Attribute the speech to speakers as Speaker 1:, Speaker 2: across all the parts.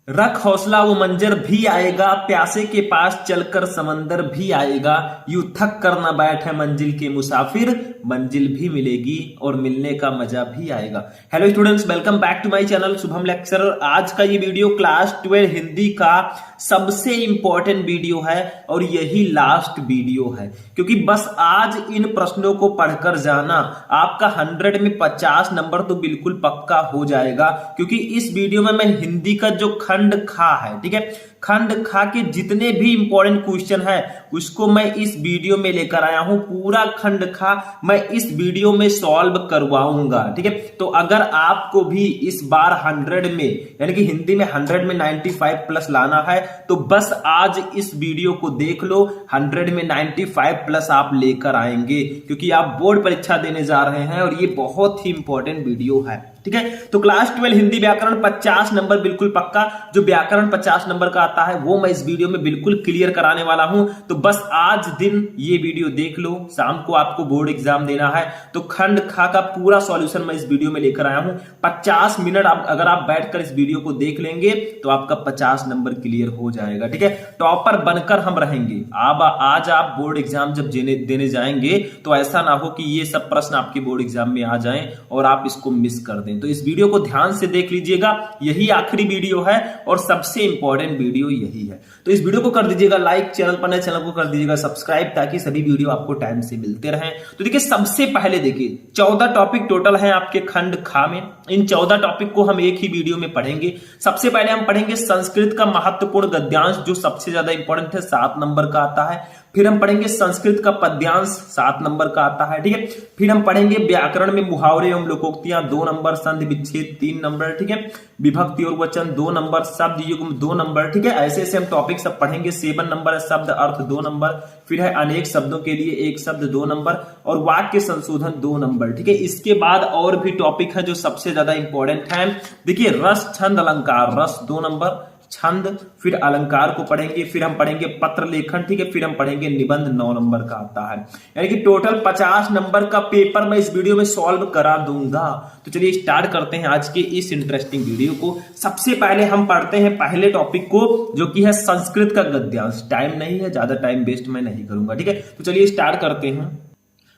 Speaker 1: रख हौसला वो मंजर भी आएगा, प्यासे के पास चलकर समंदर भी आएगा, यूं थक कर ना बैठे मंजिल के मुसाफिर, मंजिल भी मिलेगी और मिलने का मजा भी आएगा। Hello students, welcome back to my channel Shubham lecturer. आज का ये वीडियो क्लास 12 हिंदी का सबसे इंपॉर्टेंट वीडियो है और यही लास्ट वीडियो है, क्योंकि बस आज इन प्रश्नों को पढ़कर जाना आपका 100 में 50 नंबर तो बिल्कुल पक्का हो जाएगा। क्योंकि इस वीडियो में मैं हिंदी का जो खंड खा है, ठीक है, खंड खा के जितने भी इंपॉर्टेंट क्वेश्चन है उसको मैं इस वीडियो में लेकर आया हूं। पूरा खंड खा मैं इस वीडियो में सॉल्व करवाऊंगा, ठीक है। तो अगर आपको भी इस बार 100 में यानी कि हिंदी में 100 में 95 प्लस लाना है तो बस आज इस वीडियो को देख लो, 100 में 95 प्लस आप लेकर आएंगे, क्योंकि आप बोर्ड परीक्षा देने जा रहे हैं और ये बहुत ही इंपॉर्टेंट वीडियो है, ठीक है। तो क्लास 12 हिंदी व्याकरण 50 नंबर बिल्कुल पक्का, जो व्याकरण 50 नंबर का आता है वो मैं इस वीडियो में बिल्कुल क्लियर कराने वाला हूं। तो बस आज दिन ये वीडियो देख लो, शाम को आपको बोर्ड एग्जाम देना है तो खंड खा का पूरा सॉल्यूशन मैं इस वीडियो में लेकर आया हूं। 50 मिनट अगर आप बैठकर इस वीडियो को देख लेंगे तो आपका 50 नंबर क्लियर हो जाएगा, ठीक है। टॉपर बनकर हम रहेंगे। आज आप बोर्ड एग्जाम जब देने जाएंगे तो ऐसा ना हो कि ये सब प्रश्न आपके बोर्ड एग्जाम में आ जाएं और आप इसको मिस कर दें। तो इस वीडियो को ध्यान से देख लीजिएगा, यही आखिरी वीडियो है और सबसे इंपॉर्टेंट वीडियो यही है। तो इस वीडियो को कर दीजिएगा लाइक, चैनल पर नए चैनल को कर दीजिएगा सब्सक्राइब, ताकि सभी वीडियो आपको टाइम से मिलते रहें। तो देखिए, सबसे पहले देखिए 14 टॉपिक टोटल हैं आपके खंड खा में। इन 14 टॉपिक को हम एक ही वीडियो में पढ़ेंगे। सबसे पहले हम पढ़ेंगे संस्कृत का महत्वपूर्ण गद्यांश, जो सबसे ज्यादा इंपॉर्टेंट है, 7 नंबर का आता है। फिर हम पढ़ेंगे संस्कृत का पद्यांश, 7 नंबर का आता है, ठीक है। फिर हम पढ़ेंगे व्याकरण में मुहावरे एवं लोकोक्तियां, 2 नंबर, संधि विच्छेद 3 नंबर, ठीक है। विभक्ति और वचन 2 नंबर, शब्द युग्म 2 नंबर, ठीक है। ऐसे ऐसे हम टॉपिक सब पढ़ेंगे। 7 नंबर है शब्द अर्थ 2 नंबर, फिर है अनेक शब्दों के लिए एक शब्द 2 नंबर और वाक्य संशोधन 2 नंबर, ठीक है। इसके बाद और भी टॉपिक है जो सबसे ज्यादा इंपॉर्टेंट है। देखिए, रस छंद अलंकार, रस 2 नंबर, छंद, फिर अलंकार को पढ़ेंगे, फिर हम पढ़ेंगे पत्र लेखन, ठीक है। फिर हम पढ़ेंगे निबंध 9 नंबर का आता है। यानी कि टोटल 50 नंबर का पेपर मैं इस वीडियो में सॉल्व करा दूंगा। तो चलिए स्टार्ट करते हैं आज के इस इंटरेस्टिंग वीडियो को। सबसे पहले हम पढ़ते हैं पहले टॉपिक को, जो कि है संस्कृत का गद्यांश। टाइम नहीं है, ज्यादा टाइम वेस्ट मैं नहीं करूंगा, ठीक है। तो चलिए स्टार्ट करते हैं।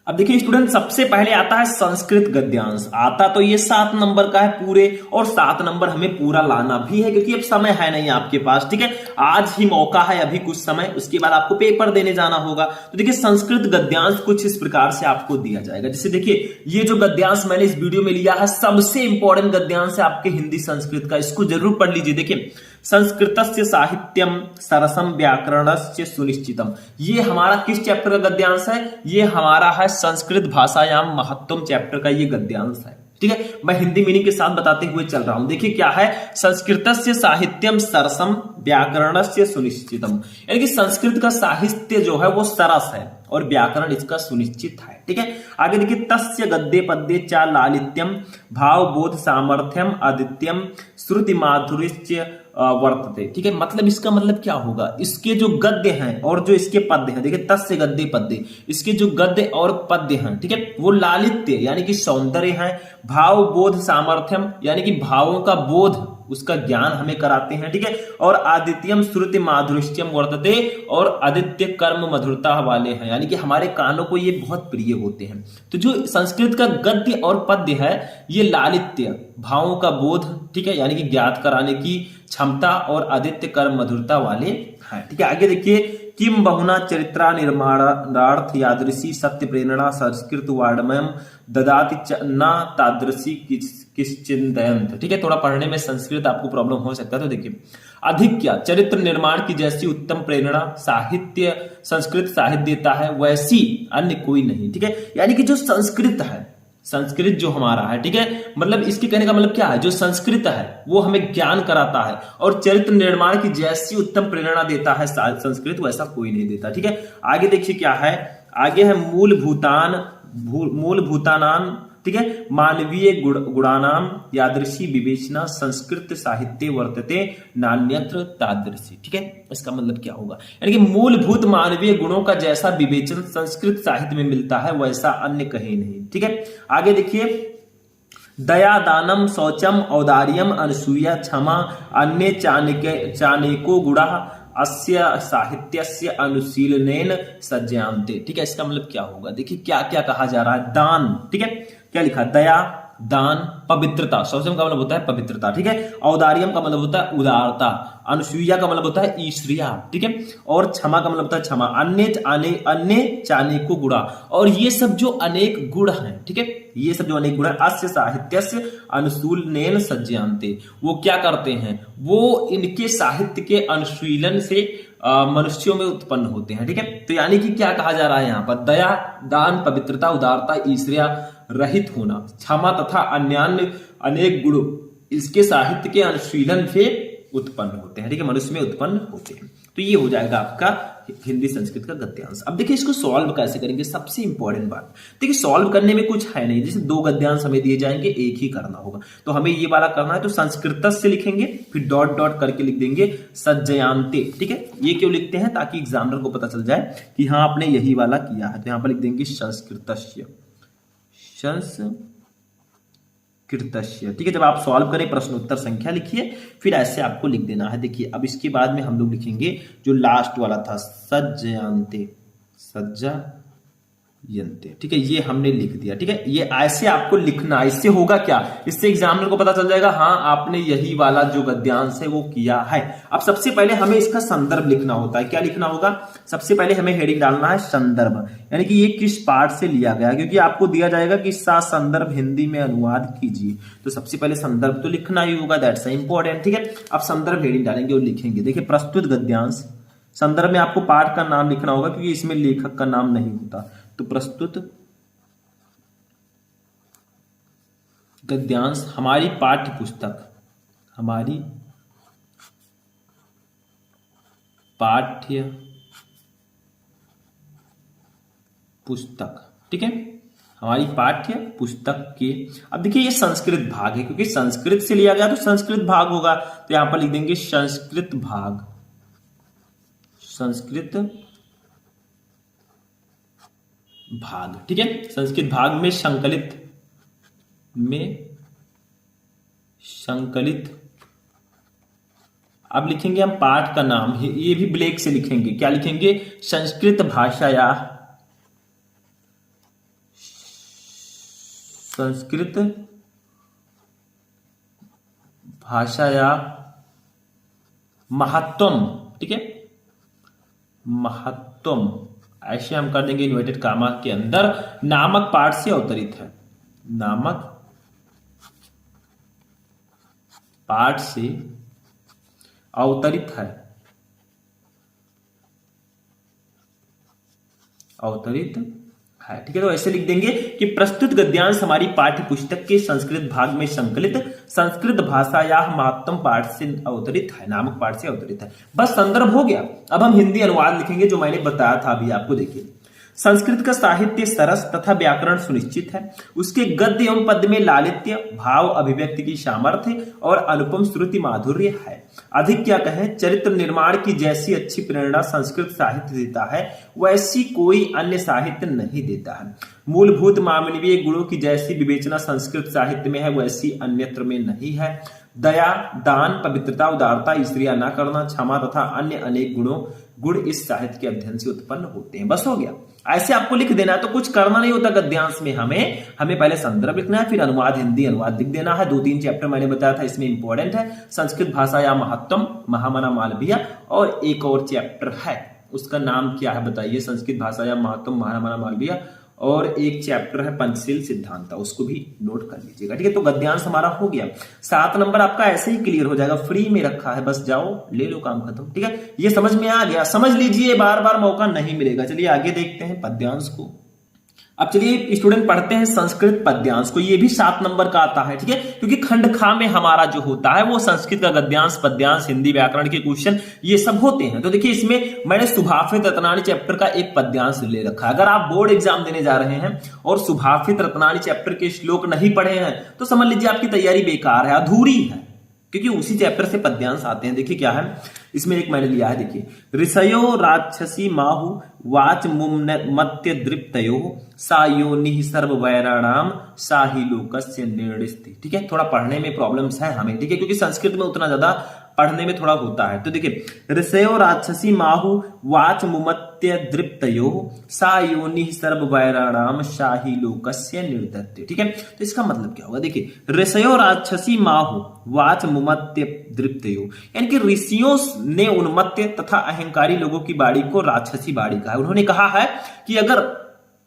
Speaker 1: अब देखिए स्टूडेंट, सबसे पहले आता है संस्कृत गद्यांश। आता तो ये 7 नंबर का है पूरे, और 7 नंबर हमें पूरा लाना भी है, क्योंकि अब समय है नहीं आपके पास, ठीक है। आज ही मौका है, अभी कुछ समय, उसके बाद आपको पेपर देने जाना होगा। तो देखिए, संस्कृत गद्यांश कुछ इस प्रकार से आपको दिया जाएगा। जैसे देखिए, ये जो गद्यांश मैंने इस वीडियो में लिया है, सबसे इंपॉर्टेंट गद्यांश है आपके हिंदी संस्कृत का, इसको जरूर पढ़ लीजिए। देखिए, संस्कृतस्य साहित्यम सरसम व्याकरणस्य सुनिश्चितम, ये हमारा किस चैप्टर का गद्यांश है? ये हमारा है संस्कृत भाषायाम महत्वम चैप्टर का ये गद्यांश है, ठीक है। मैं हिंदी मीनिंग के साथ बताते हुए चल रहा हूं। देखिए क्या है, संस्कृतस्य साहित्यम सरसम व्याकरणस्य सुनिश्चितम, यानी कि संस्कृत का साहित्य जो है वो सरस है और व्याकरण इसका सुनिश्चित है, ठीक है। आगे देखिए, तस्य गद्य पद्य चा लालित्यम भाव बोध सामर्थ्यम आदित्यम श्रुति माधुर्य वर्तते, ठीक है। मतलब इसका मतलब क्या होगा, इसके जो गद्य हैं और जो इसके पद्य हैं, देखिए तस्य गद्य पद्य, इसके जो गद्य और पद्य हैं, ठीक है, वो लालित्य यानी कि सौंदर्य है, भाव बोध सामर्थ्यम यानी कि भावों का बोध, उसका ज्ञान हमें कराते हैं, ठीक है। और आदित्यम श्रुति माधुर्यम वर्तते, और आदित्य कर्म मधुरता वाले हैं, यानी कि हमारे कानों को ये बहुत प्रिय होते हैं। तो जो संस्कृत का गद्य और पद्य है, ये लालित्य भावों का बोध, ठीक है, यानी कि ज्ञात कराने की क्षमता, और आदित्य कर्म मधुरता वाले हैं, ठीक है। आगे देखिए, किम बहुना चरित्रा निर्माणार्थ यादृशी सत्य प्रेरणा संस्कृत वाड्मयम ददाति न तादृशी किश्चिंतयंत, ठीक है। थोड़ा पढ़ने में संस्कृत आपको प्रॉब्लम हो सकता है, तो देखिए, अधिक क्या चरित्र निर्माण की जैसी उत्तम प्रेरणा साहित्य संस्कृत साहित्य देता है, वैसी अन्य कोई नहीं, ठीक है। यानी कि जो संस्कृत है, संस्कृत जो हमारा है, ठीक है, मतलब इसके कहने का मतलब क्या है, जो संस्कृत है वो हमें ज्ञान कराता है और चरित्र निर्माण की जैसी उत्तम प्रेरणा देता है संस्कृत, वैसा कोई नहीं देता, ठीक है। आगे देखिए क्या है, आगे है मूलभूतानाम, ठीक है, मानवीय गुणानाम यादृशी विवेचना संस्कृत साहित्य वर्तते नान्यत्र तादृशी, ठीक है। इसका मतलब क्या होगा, यानी कि मूलभूत मानवीय गुणों का जैसा विवेचन संस्कृत साहित्य में मिलता है, वैसा अन्य कहीं नहीं, ठीक है। आगे देखिए, दया दानम शौचम औदार्यम अनसूया क्षमा अन्य चाणको गुणा अस्य साहित्यस्य अनुशीलनेन सज्जायन्ते। ठीक है, इसका मतलब क्या होगा, देखिए क्या क्या कहा जा रहा है। दान, ठीक है, क्या लिखा, दया, दान, पवित्रता, शौचम का मतलब होता है पवित्रता, ठीक है, औदार्यम का मतलब होता है उदारता, अनुसूया का मतलब होता है ईश्वरिया, ठीक है, और क्षमा का मतलब होता है क्षमा, अन्य चाणको गुणा, और ये सब जो अनेक गुण हैं, ठीक है, ये सब जो अनेक गुण है, अस्य साहित्यस्य अनुशीलनेन सज्जायन्ते, वो क्या करते हैं, वो इनके साहित्य के अनुशीलन से मनुष्यों में उत्पन्न होते हैं। ठीक है, तो यानी कि क्या कहा जा रहा है यहाँ पर, दया, दान, पवित्रता, उदारता, ईर्ष्या रहित होना, क्षमा तथा अन्य अनेक गुण इसके साहित्य के अनुशीलन से उत्पन्न होते हैं। ठीक है, मनुष्य में उत्पन्न होते हैं। तो ये हो जाएगा आपका हिंदी संस्कृत का गद्यांश। अब देखिए इसको सॉल्व कैसे करेंगे, सबसे इंपॉर्टेंट बात, देखिए सॉल्व करने में कुछ है नहीं, जैसे 2 गद्यांश हमें दिए जाएंगे, एक ही करना होगा, तो हमें ये वाला करना है, तो संस्कृत से लिखेंगे, फिर डॉट डॉट करके लिख देंगे सज्जयांते। ठीक है, ये क्यों लिखते हैं, ताकि एग्जामिनर को पता चल जाए कि हाँ आपने यही वाला किया है। तो यहां पर लिख देंगे संस्कृतस्य, संस्कृतस्य। ठीक है, जब आप सॉल्व करें प्रश्नोत्तर संख्या लिखिए, फिर ऐसे आपको लिख देना है। देखिए अब इसके बाद में हम लोग लिखेंगे जो लास्ट वाला था, सज्जयन्ते, सज्जयन्ते। ठीक है, ये हमने लिख दिया। ठीक है, ये ऐसे आपको लिखना, इससे होगा क्या, इससे एग्जामिनर को पता चल जाएगा हाँ आपने यही वाला जो गद्यांश है वो किया है। अब सबसे पहले हमें इसका संदर्भ लिखना होता है। क्या लिखना होगा, सबसे पहले हमें हेडिंग डालना है संदर्भ, यानी कि ये किस पाठ से लिया गया, क्योंकि आपको दिया जाएगा कि इसका संदर्भ हिंदी में अनुवाद कीजिए, तो सबसे पहले संदर्भ तो लिखना ही होगा, दैट्स इंपॉर्टेंट। ठीक है, अब संदर्भ हेडिंग डालेंगे और लिखेंगे। देखिए प्रस्तुत गद्यांश, संदर्भ में आपको पाठ का नाम लिखना होगा क्योंकि इसमें लेखक का नाम नहीं होता, तो प्रस्तुत गद्यांश हमारी पाठ्य पुस्तक, हमारी पाठ्य पुस्तक। ठीक है, हमारी पाठ्य पुस्तक के, अब देखिए ये संस्कृत भाग है, क्योंकि संस्कृत से लिया गया तो संस्कृत भाग होगा, तो यहां पर लिख देंगे संस्कृत भाग, संस्कृत भाग। ठीक है, संस्कृत भाग में संकलित अब लिखेंगे हम पाठ का नाम, ये भी ब्लैक से लिखेंगे। क्या लिखेंगे, संस्कृत भाषाया, संस्कृत भाषाया महत्वम। ठीक है, महत्वम ऐसे हम कर देंगे इन्वर्टेड कामा के अंदर, नामक पाठ से अवतरित है, नामक पाठ से अवतरित है, अवतरित है। ठीक है, तो ऐसे लिख देंगे कि प्रस्तुत गद्यांश हमारी पाठ्य पुस्तक के संस्कृत भाग में संकलित संस्कृत भाषा या महत्तम पाठ से अवतरित है, नामक पाठ से अवतरित है। बस संदर्भ हो गया। अब हम हिंदी अनुवाद लिखेंगे जो मैंने बताया था अभी आपको। देखिए संस्कृत का साहित्य सरस तथा व्याकरण सुनिश्चित है, उसके गद्य एवं पद्य में लालित्य, भाव, अभिव्यक्ति की सामर्थ्य और अनुपम श्रुति माधुर्य है। अधिक क्या कहें, चरित्र निर्माण की जैसी अच्छी प्रेरणा संस्कृत साहित्य देता है वैसी कोई अन्य साहित्य नहीं देता है। मूलभूत मानवीय गुणों की जैसी विवेचना संस्कृत साहित्य में है वैसी अन्यत्र में नहीं है। दया, दान, पवित्रता, उदारता, ईर्ष्या न करना, क्षमा तथा अन्य अनेक गुण इस साहित्य के अध्ययन से उत्पन्न होते हैं। बस हो गया, ऐसे आपको लिख देना है, तो कुछ करना नहीं होता गद्यांश में। हमें पहले संदर्भ लिखना है, फिर अनुवाद, हिंदी अनुवाद लिख देना है। 2-3 चैप्टर मैंने बताया था इसमें इंपॉर्टेंट है, संस्कृत भाषा या महत्तम, महामना मालवीय, और एक और चैप्टर है उसका नाम क्या है बताइए, संस्कृत भाषा या महत्तम, महामना मालवीय, और एक चैप्टर है पंचशील सिद्धांत, उसको भी नोट कर लीजिएगा। ठीक है, तो गद्यांश हमारा हो गया। 7 नंबर आपका ऐसे ही क्लियर हो जाएगा, फ्री में रखा है, बस जाओ ले लो, काम खत्म। ठीक है, ये समझ में आ गया, समझ लीजिए, बार बार मौका नहीं मिलेगा। चलिए आगे देखते हैं पद्यांश को। अब चलिए स्टूडेंट पढ़ते हैं संस्कृत पद्यांश को, ये भी 7 नंबर का आता है। ठीक है, क्योंकि खंड खा में हमारा जो होता है वो संस्कृत का गद्यांश, पद्यांश, हिंदी व्याकरण के क्वेश्चन ये सब होते हैं। तो देखिए इसमें मैंने सुभाषित रत्नावली चैप्टर का एक पद्यांश ले रखा है। अगर आप बोर्ड एग्जाम देने जा रहे हैं और सुभाषित रत्नावली चैप्टर के श्लोक नहीं पढ़े हैं तो समझ लीजिए आपकी तैयारी बेकार है, अधूरी है। क्योंकि उसी चैप्टर से पद्यांश आते हैं। देखिए क्या है इसमें, एक मैंने लिया है, देखिए ऋषयो राक्षसी माहु वाच मत्य दृप्तयो सा योनि सर्व वैराणाम सा ही लोकस्य निर्णिस्ति। ठीक है, थोड़ा पढ़ने में प्रॉब्लम्स है हमें, ठीक है, क्योंकि संस्कृत में उतना ज्यादा पढ़ने में थोड़ा होता है। तो देखिए ऋषयो राक्षसी माहु वाच मुमत्य दृप्तयो सा योनि सर्व वैराणाम शाही लोकस्य निर्दत्ते। ठीक है, तो इसका मतलब क्या होगा, देखिए ऋषयो राक्षसी माहु वाच मुमत्य दृप्तयो, यानी कि ऋषियों ने उन्मत्त तथा अहंकारी लोगों की बाड़ी को राक्षसी बाड़ी कहा है। उन्होंने कहा है कि अगर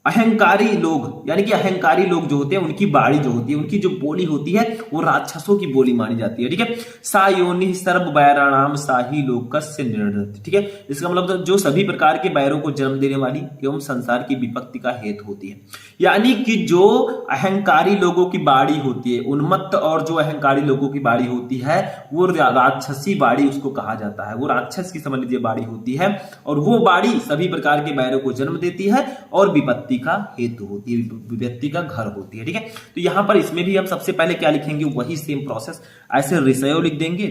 Speaker 1: अहंकारी लोग, यानी कि अहंकारी लोग जो होते हैं उनकी बाड़ी जो होती है, उनकी जो बोली होती है वो राक्षसों की बोली मानी जाती है। ठीक है, सा योनि सर्व वैराणाम साही लोकस्य निर्णय। ठीक है, इसका मतलब जो सभी प्रकार के बैरों को जन्म देने वाली एवं संसार की विपत्ति का हेतु होती है। यानी कि जो अहंकारी लोगों की बाड़ी होती है, उन्मत्त और जो अहंकारी लोगों की बाड़ी होती है वो राक्षसी बाड़ी उसको कहा जाता है। वो राक्षस की समझ लीजिए बाड़ी होती है और वो बाड़ी सभी प्रकार के बैरों को जन्म देती है और विपत्ति का हेतु होती है, व्यक्ति का घर होती है। ठीक है, तो यहां पर इसमें भी हम सबसे पहले क्या लिखेंगे, वही सेम प्रोसेस, ऐसे ऋषयो लिख देंगे।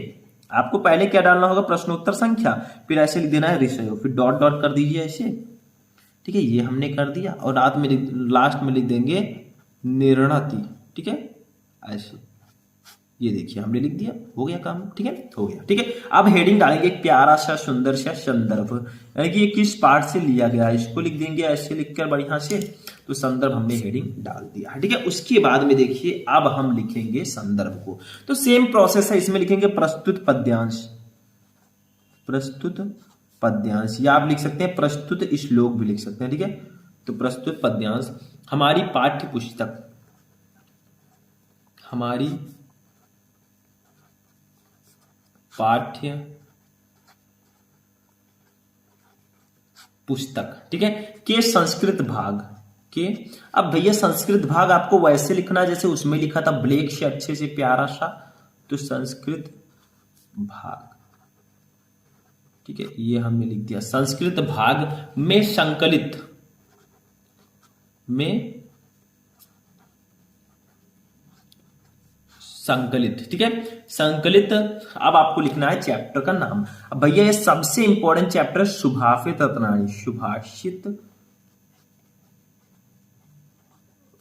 Speaker 1: आपको पहले क्या डालना होगा, प्रश्नोत्तर संख्या, फिर ऐसे लिख देना है ऋषयो, फिर डॉट डॉट कर दीजिए ऐसे। ठीक है, ये हमने कर दिया और रात में लास्ट में लिख देंगे निर्णति। ठीक है, ऐसे ये देखिए हमने लिख दिया, हो गया काम। ठीक है, हो गया। ठीक है, अब हेडिंग डालेंगे एक प्यारा सा सुंदर सा संदर्भ, यानी कि ये किस पार्ट से लिया गया है इसको लिख देंगे ऐसे लिखकर बढ़िया से। तो संदर्भ हमने हेडिंग डाल दिया। ठीक है, उसके बाद में देखिए अब हम लिखेंगे संदर्भ को। तो सेम प्रोसेस है, इसमें लिखेंगे प्रस्तुत पद्यांश, प्रस्तुत पद्यांश, या आप लिख सकते हैं प्रस्तुत श्लोक भी लिख सकते हैं। ठीक है, तो प्रस्तुत पद्यांश हमारी पाठ्य पुस्तक, हमारी पाठ्य पुस्तक, ठीक है, के संस्कृत भाग के। अब भैया संस्कृत भाग आपको वैसे लिखना जैसे उसमें लिखा था ब्लैक से अच्छे से प्यारा सा, तो संस्कृत भाग। ठीक है, ये हमने लिख दिया संस्कृत भाग में संकलित, में संकलित। ठीक है, संकलित। अब आपको लिखना है चैप्टर का नाम। अब भैया ये सबसे इंपॉर्टेंट चैप्टर सुभाषित रत्नानी, सुभाषित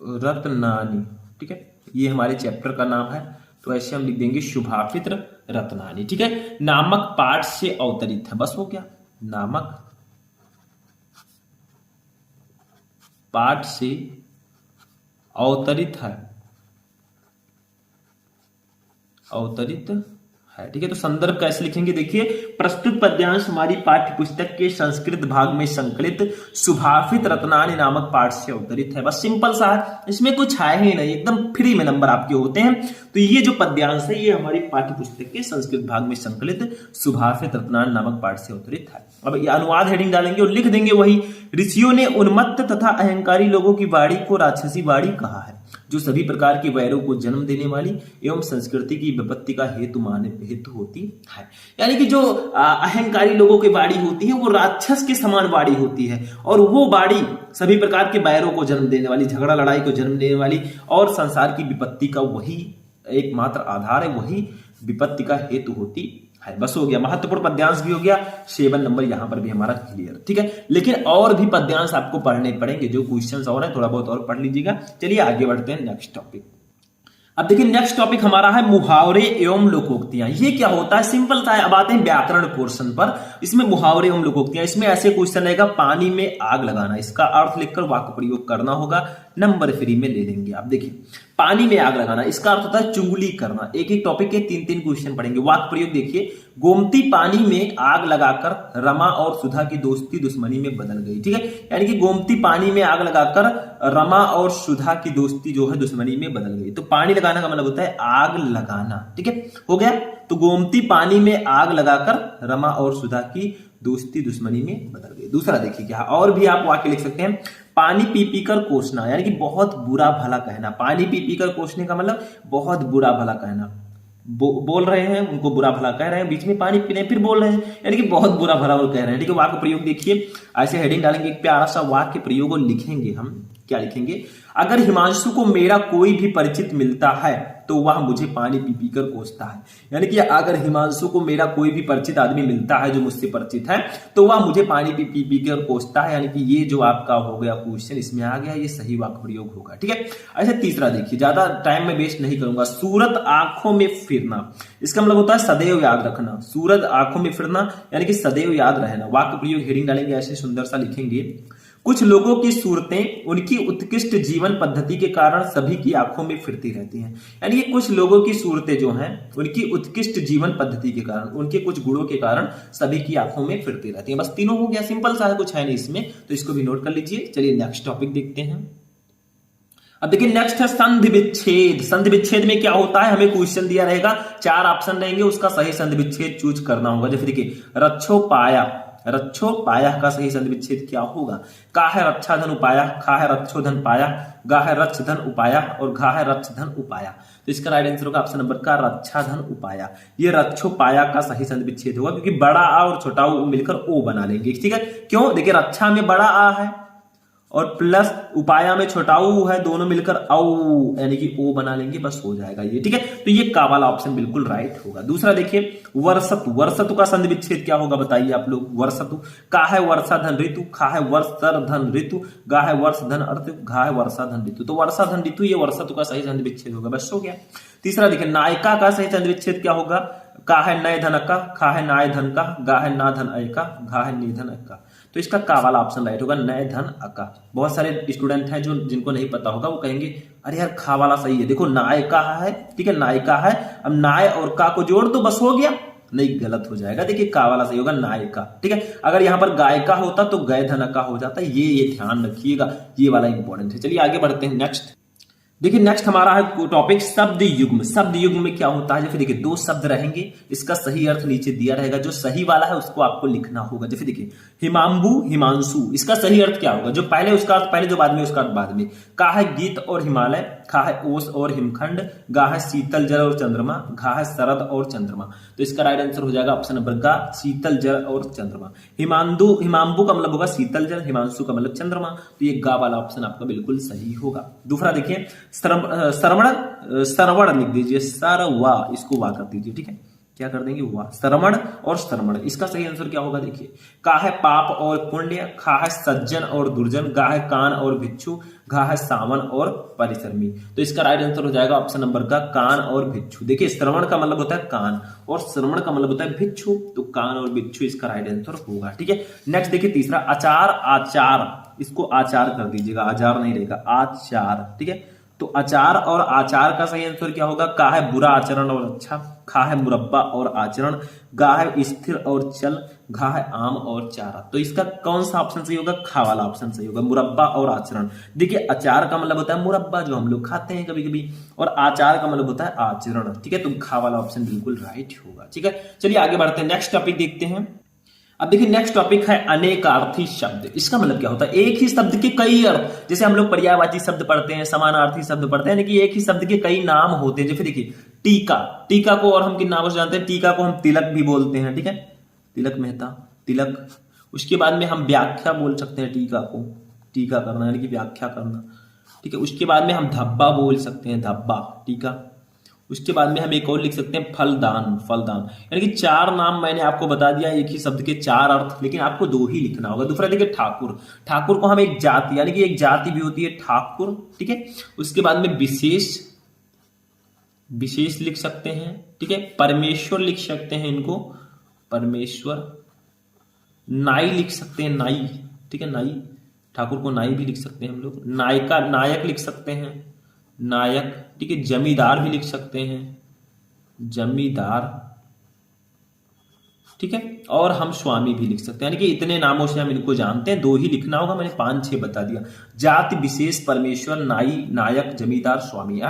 Speaker 1: रत्नानी। ठीक है, ये हमारे चैप्टर का नाम है, तो ऐसे हम लिख देंगे सुभाषित रत्नानी। ठीक है, नामक पाठ से अवतरित है, बस हो गया, नामक पाठ से अवतरित है, अवतरित है। ठीक है, तो संदर्भ कैसे लिखेंगे, देखिए प्रस्तुत पद्यांश हमारी पाठ्य पुस्तक के संस्कृत भाग में संकलित सुभाषित रत्नानी नामक पाठ से अवतरित है। बस सिंपल सा है, इसमें कुछ है ही नहीं, एकदम फ्री में नंबर आपके होते हैं। तो ये जो पद्यांश है ये हमारी पाठ्य पुस्तक के संस्कृत भाग में संकलित सुभाषित रत्नानी नामक पाठ से अवतरित है। अब ये अनुवाद हेडिंग डालेंगे और लिख देंगे वही, ऋषियों ने उन्मत्त तथा अहंकारी लोगों की बाड़ी को राक्षसी बाड़ी कहा है, जो सभी प्रकार के वैरों को जन्म देने वाली एवं संस्कृति की विपत्ति का हेतु होती है। यानी कि जो अहंकारी लोगों की बाड़ी होती है वो राक्षस के समान बाड़ी होती है, और वो बाड़ी सभी प्रकार के वैरों को जन्म देने वाली, झगड़ा लड़ाई को जन्म देने वाली और संसार की विपत्ति का वही एकमात्र आधार है, वही विपत्ति का हेतु होती है। बस हो गया, महत्वपूर्ण पद्यांश भी हो गया, 7 नंबर यहां पर भी हमारा क्लियर। ठीक है, लेकिन और भी पद्यांश आपको पढ़ने पड़ेंगे, जो क्वेश्चंस और हैं थोड़ा बहुत और पढ़ लीजिएगा। चलिए आगे बढ़ते हैं नेक्स्ट टॉपिक। अब देखिए नेक्स्ट टॉपिक हमारा है मुहावरे एवं लोकोक्तियां। ये क्या होता है, सिंपल सा है। अब आते हैं व्याकरण पोर्शन पर। इसमें मुहावरे एवं लोकोक्तियां, इसमें ऐसे क्वेश्चन रहेगा, पानी में आग लगाना, इसका अर्थ लिखकर वाक्य प्रयोग करना होगा, नंबर फ्री में ले लेंगे। आप देखिए पानी में आग लगाना, इसका अर्थ होता है चुगली करना। एक एक टॉपिक के 3-3 क्वेश्चन पढ़ेंगे। वाक्य प्रयोग देखिए, गोमती पानी में आग लगाकर रमा और सुधा की दोस्ती दुश्मनी में बदल गई। ठीक है, यानी कि गोमती पानी में आग लगाकर रमा और सुधा की दोस्ती जो है दुश्मनी में बदल गई। तो पानी लगाना का मतलब होता है आग लगाना। ठीक है, हो गया। तो गोमती पानी में आग लगाकर रमा और सुधा की दोस्ती दुश्मनी में बदल गई। दूसरा देखिए क्या, और भी आप वाक्य लिख सकते हैं, पानी पी पी कर कोसना, यानी कि बहुत बुरा भला कहना। पानी पी पी कर कोसने का मतलब बहुत बुरा भला कहना। बोल रहे हैं, उनको बुरा भला कह रहे हैं, बीच में पानी पी रहे हैं, फिर बोल रहे हैं, यानी कि बहुत बुरा भला वो कह रहे हैं। ठीक है, वाक्य प्रयोग देखिए, ऐसे हेडिंग डालेंगे, एक प्यारा सा वाक्य प्रयोग और लिखेंगे। हम क्या लिखेंगे, अगर हिमांशु को मेरा कोई भी परिचित मिलता है तो वह मुझे पानी पी पी कर कोसता है। यानी कि अगर हिमांशु को मेरा कोई भी परिचित आदमी मिलता है जो मुझसे परिचित है तो वह मुझे पानी पी पी पी कर कोसता है। यानी कि ये जो आपका हो गया क्वेश्चन इसमें आ गया, ये सही वाक्य प्रयोग होगा। ठीक है, अच्छा तीसरा देखिए, ज्यादा टाइम में वेस्ट नहीं करूंगा। सूरत आंखों में फिरना, इसका मतलब होता है सदैव याद रखना। सूरत आंखों में फिरना यानी कि सदैव याद रहना। वाक्य प्रयोग हेडिंग डालेंगे, ऐसे सुंदर सा लिखेंगे, कुछ लोगों की सूरतें उनकी उत्कृष्ट जीवन पद्धति के कारण सभी की आंखों में फिरती रहती हैं। यानी कि कुछ लोगों की सूरतें जो हैं उनकी उत्कृष्ट जीवन पद्धति के कारण, उनके कुछ गुणों के कारण सभी की आंखों में फिरती रहती हैं। बस तीनों हो गया, सिंपल सा है, कुछ है नहीं इसमें, तो इसको भी नोट कर लीजिए। चलिए नेक्स्ट टॉपिक देखते हैं। अब देखिए नेक्स्ट है संधि विच्छेद। संधि विच्छेद में क्या होता है, हमें क्वेश्चन दिया रहेगा, 4 ऑप्शन रहेंगे, उसका सही संधि विच्छेद चूज करना होगा। जैसे देखिए रक्षोपाया, रक्षोपाया का सही संधि विच्छेद क्या होगा? का है रक्षाधन उपाया, खा है रक्षोधन पाया, गा है रक्षधन उपाया और घा है रक्षधन उपाया। तो इसका राइट आंसर होगा ऑप्शन नंबर का रक्षाधन उपाया। ये रक्षोपाया का सही संधि विच्छेद होगा, क्योंकि बड़ा आ और छोटा ऊ मिलकर ओ बना लेंगे। ठीक है, क्यों? देखिए रक्षा में बड़ा आ है और प्लस उपाया में छोटा ऊ है, दोनों मिलकर औ यानी कि ओ बना लेंगे, बस हो जाएगा ये। ठीक है, तो ये का वाला ऑप्शन बिल्कुल राइट होगा। दूसरा देखिए वर्षतु, वर्षतु का संधि विच्छेद क्या होगा बताइए आप लोग। वर्षतु, का है वर्षा धन ऋतु, खा है वर्षर धन ऋतु, गा है वर्ष धन अर्थ, घा है वर्षा धन ऋतु। तो वर्षा धन ऋतु ये वर्षतु का सही संधि विच्छेद होगा, बस हो गया। तीसरा देखिए नायिका का सही संधि विच्छेद क्या होगा? का है नय धन का, खा है नाय धन का, गा है ना धन अय का, घा है निधन अय का। तो इसका का वाला ऑप्शन राइट होगा, नय धन अका। बहुत सारे स्टूडेंट हैं जो जिनको नहीं पता होगा, वो कहेंगे अरे यार खा वाला सही है। देखो नायिका है, ठीक है, नायिका है, अब नाय और का को जोड़ दो, बस हो गया। नहीं, गलत हो जाएगा। देखिए का वाला सही होगा नायिका। ठीक है, अगर यहां पर गायिका होता तो गय धन का हो जाता। ये ध्यान रखिएगा, ये वाला इंपॉर्टेंट है। चलिए आगे बढ़ते हैं नेक्स्ट। देखिए नेक्स्ट हमारा है टॉपिक शब्द युग्म। शब्द युग्म में क्या होता है? जैसे देखिए 2 शब्द रहेंगे, इसका सही अर्थ नीचे दिया रहेगा, जो सही वाला है उसको आपको लिखना होगा। जैसे देखिए हिमांबु हिमांशु, इसका सही अर्थ क्या होगा? जो पहले उसका अर्थ पहले, जो बाद में उसका अर्थ बाद में। का है गीत और हिमालय, खा है ओस और हिमखंड, गा है शीतल जल और चंद्रमा, घा है शरद और चंद्रमा। तो इसका राइट आंसर हो जाएगा ऑप्शन नंबर का शीतल जल और चंद्रमा। हिमांबु का मतलब होगा शीतल जल, हिमांशु का मतलब चंद्रमा। तो ये गा वाला ऑप्शन आपका बिल्कुल सही होगा। दूसरा देखिए श्रवण, श्रवण लिख दीजिए, सरवा, इसको वा कर दीजिए। ठीक है, क्या कर देंगे? वाह। श्रवण और श्रवण, इसका सही आंसर क्या होगा? देखिए का है पाप और पुण्य, खा है सज्जन और दुर्जन, गा है कान और भिक्षु, घा है सावन और परिश्रमी। तो इसका राइट आंसर हो जाएगा ऑप्शन नंबर का कान और भिक्षु। देखिए श्रवण का मतलब होता है कान और श्रवण का मतलब होता है भिक्षु, तो कान और भिक्षु इसका राइट आंसर होगा। ठीक है, नेक्स्ट देखिए तीसरा अचार आचार, इसको आचार कर दीजिएगा, आचार नहीं रहेगा, आचार। ठीक है, तो अचार और आचार का सही आंसर क्या होगा? का है बुरा आचरण और अच्छा, खा है मुरब्बा और आचरण, गा है स्थिर और चल, घा है आम और चारा। तो इसका कौन सा ऑप्शन सही होगा? खा वाला ऑप्शन सही होगा, मुरब्बा और आचरण। देखिए अचार का मतलब होता है मुरब्बा जो हम लोग खाते हैं कभी कभी, और आचार का मतलब होता है आचरण। ठीक है, तो खा वाला ऑप्शन बिल्कुल राइट होगा। ठीक है, चलिए आगे बढ़ते हैं, नेक्स्ट टॉपिक देखते हैं। अब देखिए नेक्स्ट टॉपिक है अनेकार्थी शब्द। इसका मतलब क्या होता है? एक ही शब्द के कई अर्थ, जैसे हम लोग पर्यायवाची शब्द पढ़ते हैं, समानार्थी शब्द पढ़ते हैं, यानी कि एक ही शब्द के कई नाम होते हैं। जैसे देखिए टीका, टीका को और हम किन नामों से जानते हैं? टीका को हम तिलक भी बोलते हैं। ठीक है, तिलक मेहता, तिलक। उसके बाद में हम व्याख्या बोल सकते हैं टीका को, टीका करना यानी कि व्याख्या करना। ठीक है, उसके बाद में हम धब्बा बोल सकते हैं, धब्बा, टीका। उसके बाद में हम एक और लिख सकते हैं फलदान, फलदान। यानी कि 4 नाम मैंने आपको बता दिया, एक ही शब्द के 4 अर्थ, लेकिन आपको 2 ही लिखना होगा। दूसरा देखिए ठाकुर, ठाकुर को हम एक जाति, यानी कि एक जाति भी होती है ठाकुर। ठीक है, उसके बाद में विशेष, विशेष लिख सकते हैं। ठीक है, परमेश्वर लिख सकते हैं इनको, परमेश्वर। नाई लिख सकते हैं, नाई। ठीक है, नाई, ठाकुर को नाई भी लिख सकते हैं हम लोग। नायिका, नायक लिख सकते हैं, नायक। ठीक है, जमींदार भी लिख सकते हैं, जमींदार। ठीक है, और हम स्वामी भी लिख सकते हैं। यानी कि इतने नामों से हम इनको जानते हैं, 2 ही लिखना होगा, मैंने 5-6 बता दिया। जाति, विशेष, परमेश्वर, नाई, नायक, जमींदार, स्वामी।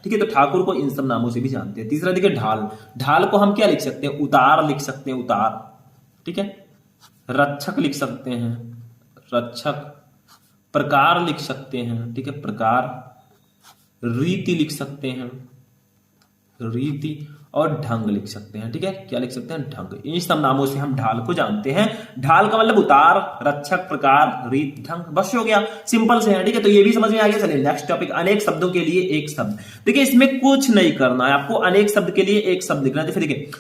Speaker 1: ठीक है, तो ठाकुर को इन सब नामों से भी जानते हैं। तीसरा देखिए ढाल, ढाल को हम क्या लिख सकते हैं? उतार लिख सकते हैं, उतार। ठीक है, रक्षक लिख सकते हैं, रक्षक। प्रकार लिख सकते हैं, ठीक है, प्रकार। रीति लिख सकते हैं, रीति। और ढंग लिख सकते हैं। ठीक है, क्या लिख सकते हैं? ढंग। इन सब नामों से हम ढाल को जानते हैं। ढाल का मतलब उतार, रक्षक, प्रकार, रीत, ढंग, बस हो गया, सिंपल से है। ठीक है, तो ये भी समझ में आ गया। चलिए नेक्स्ट टॉपिक, अनेक शब्दों के लिए एक शब्द। देखिए इसमें कुछ नहीं करना है आपको, अनेक शब्द के लिए एक शब्द लिखना है। फिर देखिए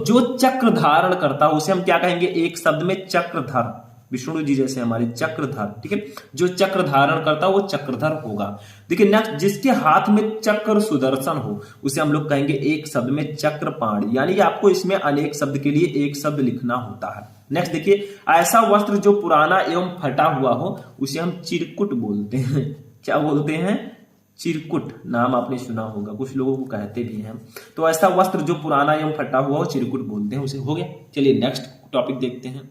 Speaker 1: जो चक्र धारण करता है उसे हम क्या कहेंगे? एक शब्द में चक्रधर। विष्णु जी जैसे हमारे चक्रधर। ठीक है, जो चक्र धारण करता है वो चक्रधर होगा। देखिए नेक्स्ट, जिसके हाथ में चक्र सुदर्शन हो उसे हम लोग कहेंगे एक शब्द में चक्रपाण। यानी कि आपको इसमें अनेक शब्द के लिए एक शब्द लिखना होता है। नेक्स्ट देखिए, ऐसा वस्त्र जो पुराना एवं फटा हुआ हो उसे हम चिरकुट बोलते हैं। क्या बोलते हैं? चिरकुट। नाम आपने सुना होगा, कुछ लोगों को कहते भी हैं। तो ऐसा वस्त्र जो पुराना एवं फटा हुआ हो चिरकुट बोलते हैं, उसे हो गया। चलिए नेक्स्ट टॉपिक देखते हैं।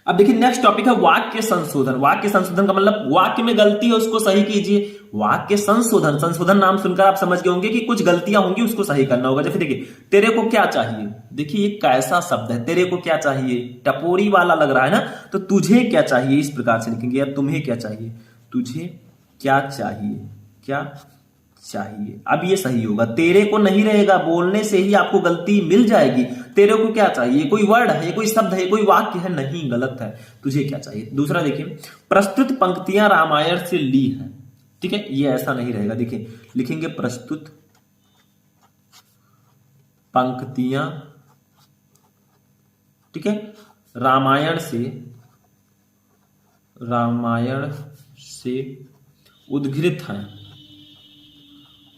Speaker 1: अब देखिए नेक्स्ट टॉपिक है वाक्य संशोधन। वाक्य संशोधन का मतलब वाक्य में गलती है उसको सही कीजिए। वाक्य संशोधन, संशोधन नाम सुनकर आप समझ गए होंगे कि कुछ गलतियां होंगी उसको सही करना होगा। जैसे देखिए, तेरे को क्या चाहिए। देखिए ये कैसा शब्द है, तेरे को क्या चाहिए, टपोरी वाला लग रहा है ना। तो तुझे क्या चाहिए इस प्रकार से लिखेंगे, या तुम्हें क्या चाहिए, तुझे क्या चाहिए, क्या चाहिए। अब ये सही होगा, तेरे को नहीं रहेगा, बोलने से ही आपको गलती मिल जाएगी। तेरे को क्या चाहिए, कोई वर्ड है, कोई शब्द है, कोई वाक्य है, नहीं, गलत है। तुझे क्या चाहिए। दूसरा देखिए, प्रस्तुत पंक्तियां रामायण से ली है। ठीक है, ये ऐसा नहीं रहेगा। देखिए लिखेंगे प्रस्तुत पंक्तियां, ठीक है, रामायण से उद्धृत हैं,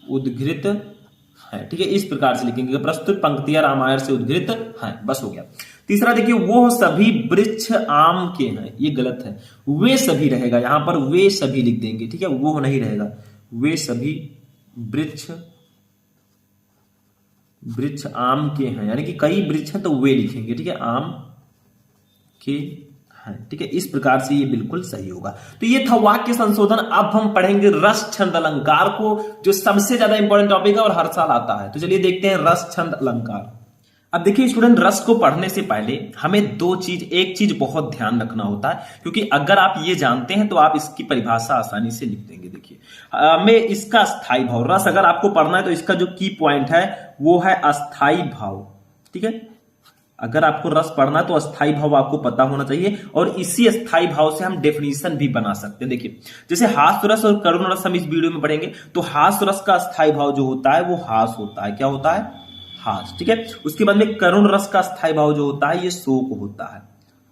Speaker 1: उद्धृत है। ठीक है, इस प्रकार से लिखेंगे, प्रस्तुत पंक्तियां रामायण से उद्धृत हैं, बस हो गया। तीसरा देखिए, वो सभी वृक्ष आम के हैं, ये गलत है, वे सभी रहेगा, यहां पर वे सभी लिख देंगे। ठीक है, वो नहीं रहेगा, वे सभी वृक्ष आम के हैं, यानी कि कई वृक्ष हैं तो वे लिखेंगे। ठीक है, आम के हैं। ठीक है, इस प्रकार से ये बिल्कुल सही होगा। तो ये था वाक्य संशोधन। अब हम पढ़ेंगे रस छंद अलंकार को, जो सबसे ज्यादा इंपॉर्टेंट टॉपिक है और हर साल आता है। तो चलिए देखते हैं रस छंद अलंकार। अब देखिए स्टूडेंट, रस को पढ़ने से पहले हमें एक चीज बहुत ध्यान रखना होता है, क्योंकि अगर आप ये जानते हैं तो आप इसकी परिभाषा आसानी से लिख देंगे। देखिए में इसका स्थायी भाव, रस अगर आपको पढ़ना है तो इसका जो की पॉइंट है वो है अस्थाई भाव। ठीक है, अगर आपको रस पढ़ना है तो अस्थाई भाव आपको पता होना चाहिए, और इसी अस्थाई भाव से हम डेफिनेशन भी बना सकते हैं। देखिए जैसे हास्य रस और करुण रस हम इस वीडियो में पढ़ेंगे, तो हास्य रस का अस्थाई भाव जो होता है वो हास होता है। क्या होता है? हास। ठीक है, उसके बाद में करुण रस का अस्थाई भाव जो होता है ये शोक होता है।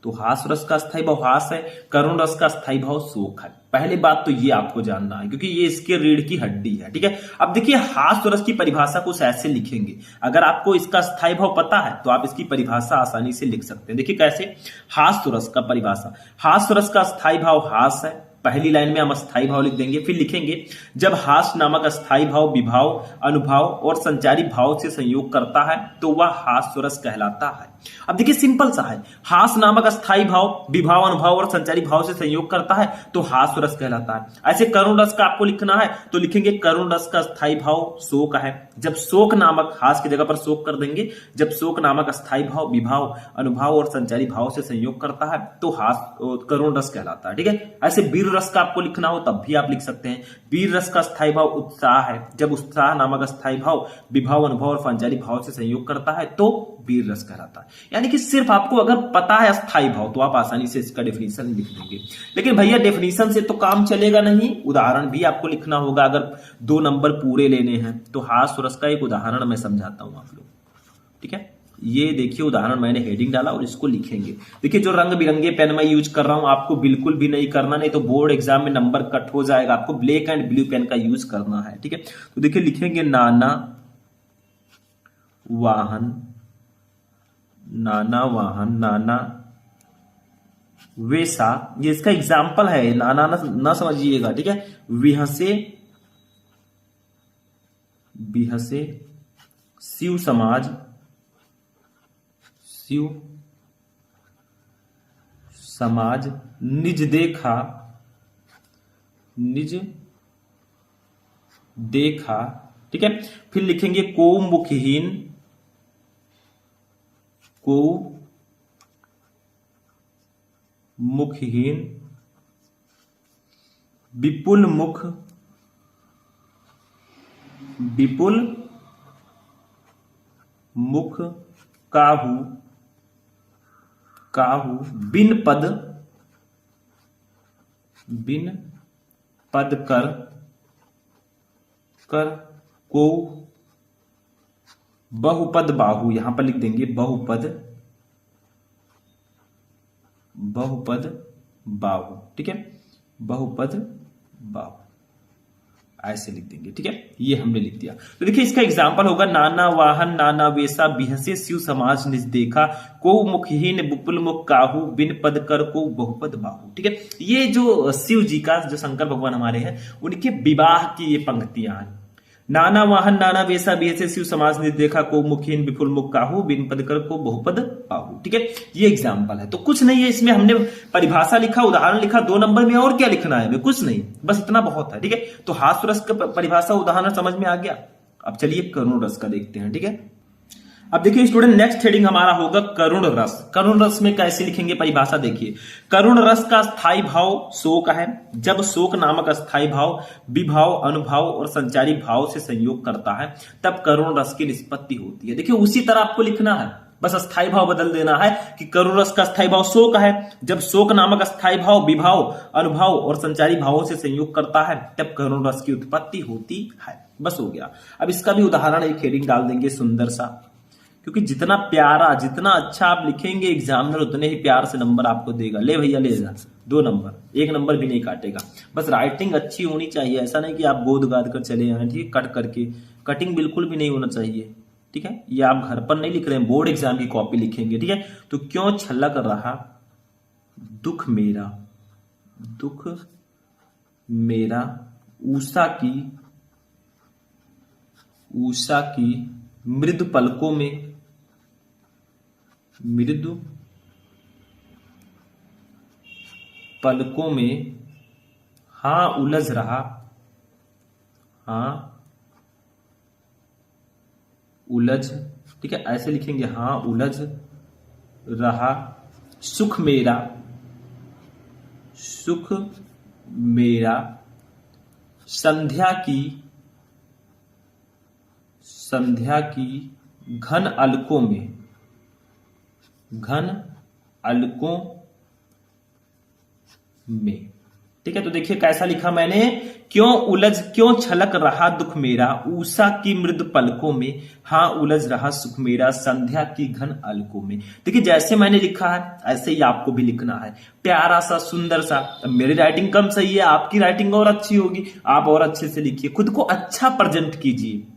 Speaker 1: तो हास रस का अस्थाई भाव हास है, करुण रस का अस्थाई भाव शोक है। पहली बात तो ये आपको जानना है, क्योंकि ये इसके रीढ़ की हड्डी है। ठीक है, अब देखिए हास्य रस की परिभाषा कुछ ऐसे लिखेंगे। अगर आपको इसका अस्थाई भाव पता है तो आप इसकी परिभाषा आसानी से लिख सकते हैं। देखिए कैसे, हास्य रस का परिभाषा, हास्य रस का अस्थाई भाव हास है। पहली लाइन में हम अस्थाई भाव लिख देंगे, फिर लिखेंगे जब हास नामक अस्थाई भाव विभाव, अनुभव और संचारी भाव से संयोग करता है तो वह हास्य रस कहलाता है। अब देखिए सिंपल सा है, हास नामक अस्थाई भाव विभाव, अनुभव और संचारी भाव से संयोग करता है तो हास्य रस कहलाता है। ऐसे करुण रस का आपको लिखना है तो लिखेंगे करुण रस का अस्थाई भाव शोक है। जब शोक नामक, हास की जगह पर शोक कर देंगे, जब शोक नामक अस्थाई भाव विभाव, अनुभव और संचारी भाव से संयोग करता है तो हास करुण रस कहलाता है। ठीक है, ऐसे वीर रस का आपको लिखना हो तब भी आप लिख सकते हैं, वीर रस का स्थायी भाव उत्साह है। जब उत्साह नामक स्थायी भाव विभाव, अनुभव और संचारी भाव से संयोग करता है तो वीर रस कहलाता है। यानी कि सिर्फ आपको अगर पता है अस्थाई भाव तो आप आसानी से इसका डेफिनेशन लिख देंगे। लेकिन भैया डेफिनेशन से तो काम चलेगा नहीं, उदाहरण भी आपको लिखना होगा। अगर 2 नंबर पूरे लेने हैं तो हास्य रस का एक उदाहरण मैं समझाता हूं आप लोग। ठीक है, ये देखिए उदाहरण मैंने हेडिंग डाला और इसको लिखेंगे। देखिए जो रंग बिरंगे पेन मैं यूज कर रहा हूं आपको बिल्कुल भी नहीं करना, नहीं तो बोर्ड एग्जाम में नंबर कट हो जाएगा। आपको ब्लैक एंड ब्लू पेन का यूज करना है। ठीक है, तो देखिए लिखेंगे नाना वाहन, नाना वाहन, नाना वेसा, ये इसका एग्जाम्पल है, नाना ना समझिएगा। ठीक है, विहसे, बिहसे, शिव समाज, शिव समाज, निज देखा, निज देखा। ठीक है, फिर लिखेंगे को मुखहीन, को मुखहीन, विपुल मुख, विपुल मुख काहू, काहू बिन पद, बिन पद कर, कर को बहुपद बाहु, यहां पर लिख देंगे बहुपद, बहुपद बाहु, ठीक है, बहुपद बाहु ऐसे लिख देंगे, ठीक है, ये हमने लिख दिया। तो देखिए इसका एग्जांपल होगा नाना वाहन नाना वेशा बिहसे शिव समाज निज देखा, को मुखहीन विपुल मुख काहू बिन पद कर को बहुपद बाहु, ठीक है। ये जो शिव जी का, जो शंकर भगवान हमारे हैं, उनके विवाह की ये पंक्तियां हैं। नाना वाहन नाना वेशा बिहसे शिव समाज निज देखा, को मुखहीन विपुल मुख काहू बिन पद कर को बहुपद बाहु, ठीक है। ये एग्जाम्पल है, तो कुछ नहीं है इसमें, हमने परिभाषा लिखा, उदाहरण लिखा, 2 नंबर में और क्या लिखना है, कुछ नहीं, बस इतना बहुत है, ठीक है। तो हास्य रस का परिभाषा उदाहरण समझ में आ गया। अब चलिए करुण रस का देखते हैं, ठीक है। अब देखिए स्टूडेंट, नेक्स्ट हेडिंग हमारा होगा करुण रस। करुण रस में कैसे लिखेंगे परिभाषा देखिए। करुण रस का स्थायी भाव शोक है। जब शोक नामक स्थायी भाव विभाव, अनुभाव और संचारी भाव से संयोग करता है, तब करुण रस की निष्पत्ति होती है। देखिए उसी तरह आपको लिखना है, बस स्थायी भाव बदल देना है कि करुण रस का स्थायी भाव शोक है। जब शोक नामक स्थायी भाव विभाव, अनुभाव और संचारी भावों से संयोग करता है, तब करुण रस की उत्पत्ति होती है। बस हो गया। अब इसका भी उदाहरण एक हेडिंग डाल देंगे सुंदर सा, क्योंकि जितना प्यारा, जितना अच्छा आप लिखेंगे एग्जामिनर उतने ही प्यार से नंबर आपको देगा। ले भैया ले जा, 2 नंबर, 1 नंबर भी नहीं काटेगा। बस राइटिंग अच्छी होनी चाहिए, ऐसा नहीं कि आप गोद गाद कर चले आए, ठीक है, कट करके। कटिंग बिल्कुल भी नहीं होना चाहिए, ठीक है। ये आप घर पर नहीं लिख रहे हैं, बोर्ड एग्जाम की कॉपी लिखेंगे, ठीक है। तो क्यों छलक रहा दुख मेरा, दुख मेरा उषा की, उषा की मृदु पलकों में, मृदु पलकों में हाँ उलझ रहा, हाँ उलझ, ठीक है, ऐसे लिखेंगे, हाँ उलझ रहा सुख मेरा, सुख मेरा संध्या की, संध्या की घन अलकों में, घन अलकों में, ठीक है। तो देखिए कैसा लिखा मैंने, क्यों उलझ, क्यों छलक रहा दुख मेरा उषा की मृदु पलकों में, हाँ उलझ रहा सुख मेरा संध्या की घन अलकों में। देखिए जैसे मैंने लिखा है ऐसे ही आपको भी लिखना है, प्यारा सा सुंदर सा। मेरी राइटिंग कम सही है, आपकी राइटिंग और अच्छी होगी, आप और अच्छे से लिखिए, खुद को अच्छा प्रेजेंट कीजिए,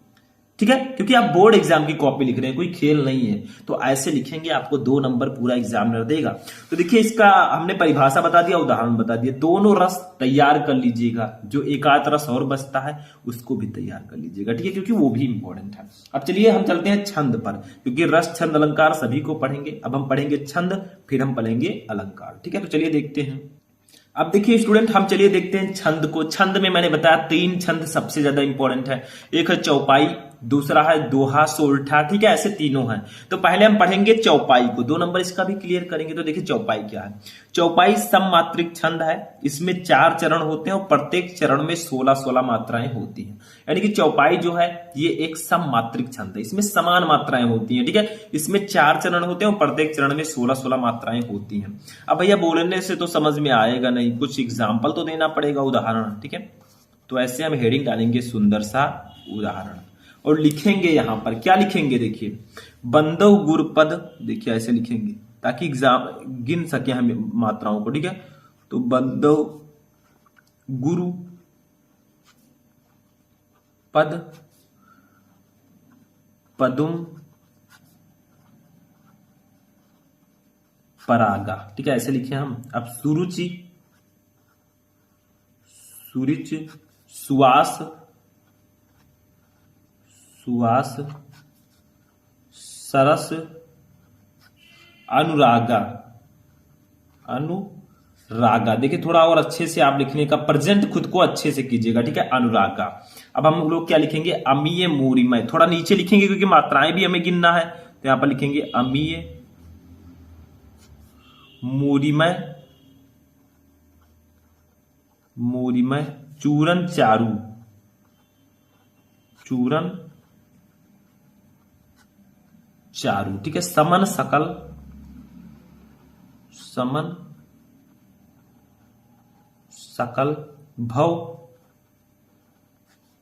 Speaker 1: ठीक है, क्योंकि आप बोर्ड एग्जाम की कॉपी लिख रहे हैं, कोई खेल नहीं है। तो ऐसे लिखेंगे, आपको 2 नंबर पूरा एग्जामिनर देगा। तो देखिए इसका हमने परिभाषा बता दिया, उदाहरण बता दिया। दोनों रस तैयार कर लीजिएगा, जो एक आध रस और बचता है उसको भी तैयार कर लीजिएगा, ठीक है, क्योंकि वो भी इंपॉर्टेंट है। अब चलिए हम चलते हैं छंद पर, क्योंकि रस छंद अलंकार सभी को पढ़ेंगे। अब हम पढ़ेंगे छंद, फिर हम पढ़ेंगे अलंकार, ठीक है। तो चलिए देखते हैं। अब देखिए स्टूडेंट, हम चलिए देखते हैं छंद को। छंद में मैंने बताया 3 छंद सबसे ज्यादा इंपॉर्टेंट है। एक है चौपाई, दूसरा है दोहा, सोरठा, ठीक है, ऐसे तीनों हैं। तो पहले हम पढ़ेंगे चौपाई को, 2 नंबर इसका भी क्लियर करेंगे। तो देखिए चौपाई क्या है। चौपाई सममात्रिक छंद है, इसमें 4 चरण होते हैं और प्रत्येक चरण में 16-16 मात्राएं होती हैं। यानी कि चौपाई जो है ये एक सममात्रिक छंद है, इसमें समान मात्राएं होती हैं, ठीक है। इसमें 4 चरण होते हैं और प्रत्येक चरण में 16-16 मात्राएं होती हैं। अब भैया बोलने से तो समझ में आएगा नहीं, कुछ एग्जाम्पल तो देना पड़ेगा, उदाहरण, ठीक है। तो ऐसे हम हेडिंग डालेंगे सुंदर सा उदाहरण और लिखेंगे यहां पर, क्या लिखेंगे देखिए, बंदव गुरुपद, देखिए ऐसे लिखेंगे ताकि एग्जाम गिन सके हम मात्राओं को, ठीक है। तो बंदव गुरु पद, पदुम परागा, ठीक है, ऐसे लिखे हम। अब सुरुचि, सुरुच, सुवास, सुवास, सरस, अनुरागा, अनुरागा। देखिए थोड़ा और अच्छे से आप लिखने का प्रेजेंट खुद को अच्छे से कीजिएगा, ठीक है, अनुरागा। अब हम लोग क्या लिखेंगे, अमीय मूरिमय, थोड़ा नीचे लिखेंगे क्योंकि मात्राएं भी हमें गिनना है। तो यहां पर लिखेंगे अमीय मूरिमय, मूरिमय, चूरन चारू, चूरन चारु, ठीक है। समन सकल, समन सकल भव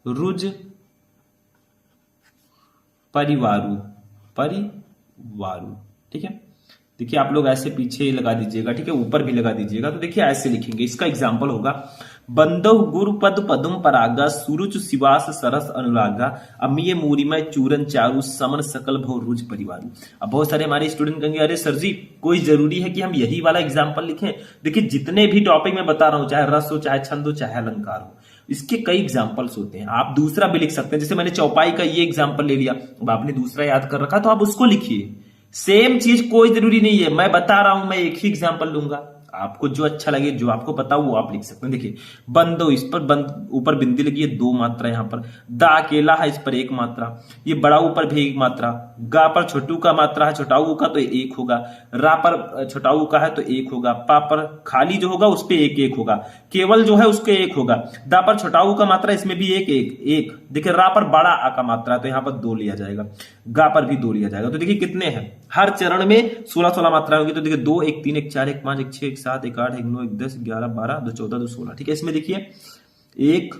Speaker 1: रुज परिवारु, परिवारु, ठीक है। देखिए आप लोग ऐसे पीछे लगा दीजिएगा, ठीक है, ऊपर भी लगा दीजिएगा। तो देखिए ऐसे लिखेंगे, इसका एग्जाम्पल होगा बंदो गुरु पद पदम परागा सुरुच शिवास सरस अनुरागा अमीय मूरिमय चूरन चारु समन सकल भव रुज परिवारु। अब बहुत सारे हमारे स्टूडेंट कहेंगे अरे सर जी कोई जरूरी है कि हम यही वाला एग्जाम्पल लिखें? देखिए जितने भी टॉपिक मैं बता रहा हूं, चाहे रस हो, चाहे छंद हो, चाहे अलंकार हो, इसके कई एग्जाम्पल्स होते हैं। आप दूसरा भी लिख सकते हैं, जैसे मैंने चौपाई का ये एग्जाम्पल ले लिया, अब आपने दूसरा याद कर रखा तो आप उसको लिखिए। सेम चीज कोई जरूरी नहीं है, मैं बता रहा हूं, मैं एक ही एग्जाम्पल लूंगा, आपको जो अच्छा लगे, जो आपको पता हो वो आप लिख सकते हैं। देखिए बंदो, इस पर बंद ऊपर बिंदी लगी है, 2 मात्रा यहां पर। दा अकेला है, इस पर 1 मात्रा। ये बड़ा ऊपर भी 1 मात्रा। गा पर छोटू का मात्रा है, छोटाऊ का तो 1 होगा। रा पर छोटाऊ का है तो 1 होगा। पा पर खाली जो होगा उस पे 1 होगा। केवल जो है उसके 1 होगा। दा पर छोटाऊ का मात्रा, इसमें भी 1। देखिए रा पर बड़ा आ का मात्रा तो यहां पर 2 लिया जाएगा। गा पर भी 2 लिया जाएगा। तो देखिए कितने हैं, हर चरण में 16 मात्रा होगी। तो देखिए 2, 1, 3, 1, 4, 1, 5, 1, 6, 1, 7, 1, 8, 1, 9, 1, 10, 11, 12, 2, 14, 2, 16, ठीक है। इसमें देखिए 1,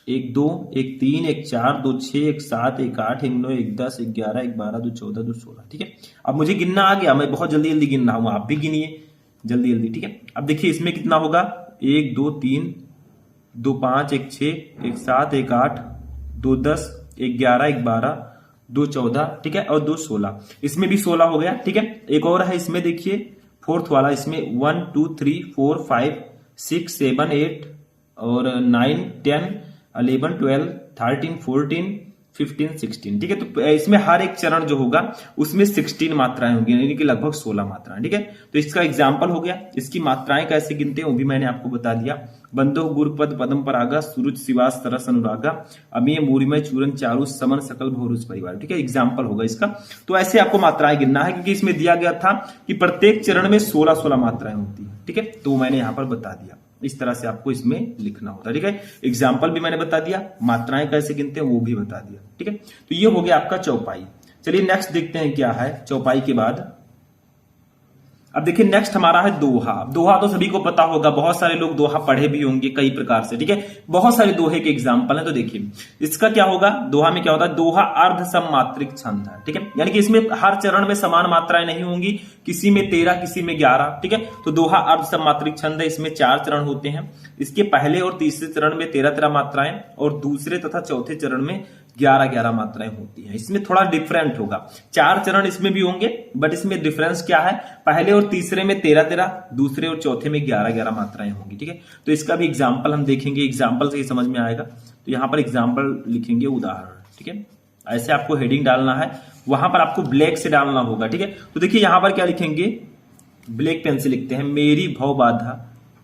Speaker 1: 1, 2, 1, 3, 1, 4, 2, 6, 1, 7, 1, 8, 1, 9, 1, 10, 1, 11, 1, 12, 2, 14, 2, 16, ठीक है। अब मुझे गिनना आ गया, मैं बहुत जल्दी जल्दी गिन रहा हूं, आप भी गिनिए जल्दी जल्दी, ठीक है। अब देखिए इसमें कितना होगा, 1, 2, 3, 2, 5, 1, 6, 1, 7, 1, 8, 2, 10, 1, 11, 1, 12, 2, 14, ठीक है, और 2, 16। इसमें भी 16 हो गया, ठीक है। एक और है इसमें, देखिए 4th वाला, इसमें 1, 2, 3, 4, 5, 6, 7, 8 और 9, 10, 11, 12, 13, 14, 15, 16, ठीक है। तो इसमें हर एक चरण जो होगा उसमें 16 मात्राएं होंगी, यानी कि लगभग 16 मात्राएं, ठीक है। तो इसका एग्जाम्पल हो गया। इसकी मात्राएं कैसे गिनते हैं वो भी मैंने आपको बता दिया। बंदो गुरुपद पदम परागा सुरुच शिवास तरस अनुरागा अमीय मूरिमय चूरन चारु समन सकल भोरुच परिवार, ठीक है, एग्जाम्पल होगा इसका। तो ऐसे आपको मात्राएं गिनना है, क्योंकि इसमें दिया गया था कि प्रत्येक चरण में 16 मात्राएं होती है, ठीक है। तो मैंने यहां पर बता दिया, इस तरह से आपको इसमें लिखना होता है, ठीक है। एग्जाम्पल भी मैंने बता दिया, मात्राएं कैसे गिनते हैं वो भी बता दिया, ठीक है। तो ये हो गया आपका चौपाई। चलिए नेक्स्ट देखते हैं क्या है चौपाई के बाद। अब देखिए नेक्स्ट हमारा है दोहा। दोहा तो सभी को पता होगा, बहुत सारे लोग दोहा पढ़े भी होंगे कई प्रकार से, ठीक है। बहुत सारे दोहे के एग्जाम्पल हैं। तो देखिए इसका क्या होगा, दोहा में क्या होता है, दोहा अर्ध सममात्रिक छंद है, ठीक है। यानी कि इसमें हर चरण में समान मात्राएं नहीं होंगी, किसी में 13, किसी में 11, ठीक है। तो दोहा अर्ध सममात्रिक छंद है, इसमें 4 चरण होते हैं। इसके पहले और तीसरे चरण में 13 मात्राएं और दूसरे तथा चौथे चरण में 11 मात्राएं होती हैं। इसमें थोड़ा डिफरेंट होगा, 4 चरण इसमें भी होंगे, बट इसमें डिफरेंस क्या है, पहले और तीसरे में 13, दूसरे और चौथे में 11 मात्राएं होंगी, ठीक है। तो इसका भी एग्जाम्पल हम देखेंगे, एग्जाम्पल से ही समझ में आएगा। तो यहां पर एग्जाम्पल लिखेंगे, उदाहरण, ठीक है। ऐसे आपको हेडिंग डालना है, वहां पर आपको ब्लैक से डालना होगा, ठीक है। तो देखिए यहां पर क्या लिखेंगे, ब्लैक पेन से लिखते हैं, मेरी भव बाधा,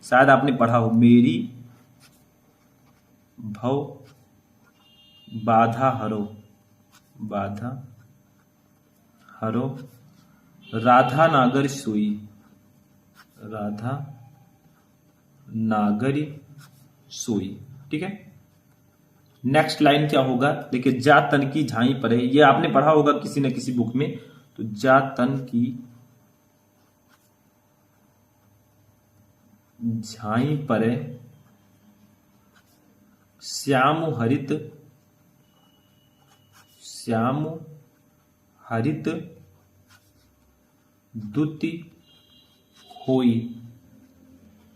Speaker 1: शायद आपने पढ़ा हो, मेरी भव बाधा हरो, बाधा हरो राधा नागर सोई, राधा नागरी सोई, ठीक है। नेक्स्ट लाइन क्या होगा, देखिए जा तन की झाई परे, ये आपने पढ़ा होगा किसी न किसी बुक में। तो जा तन की झाई परे श्याम हरित, श्याम हरित दुति होई,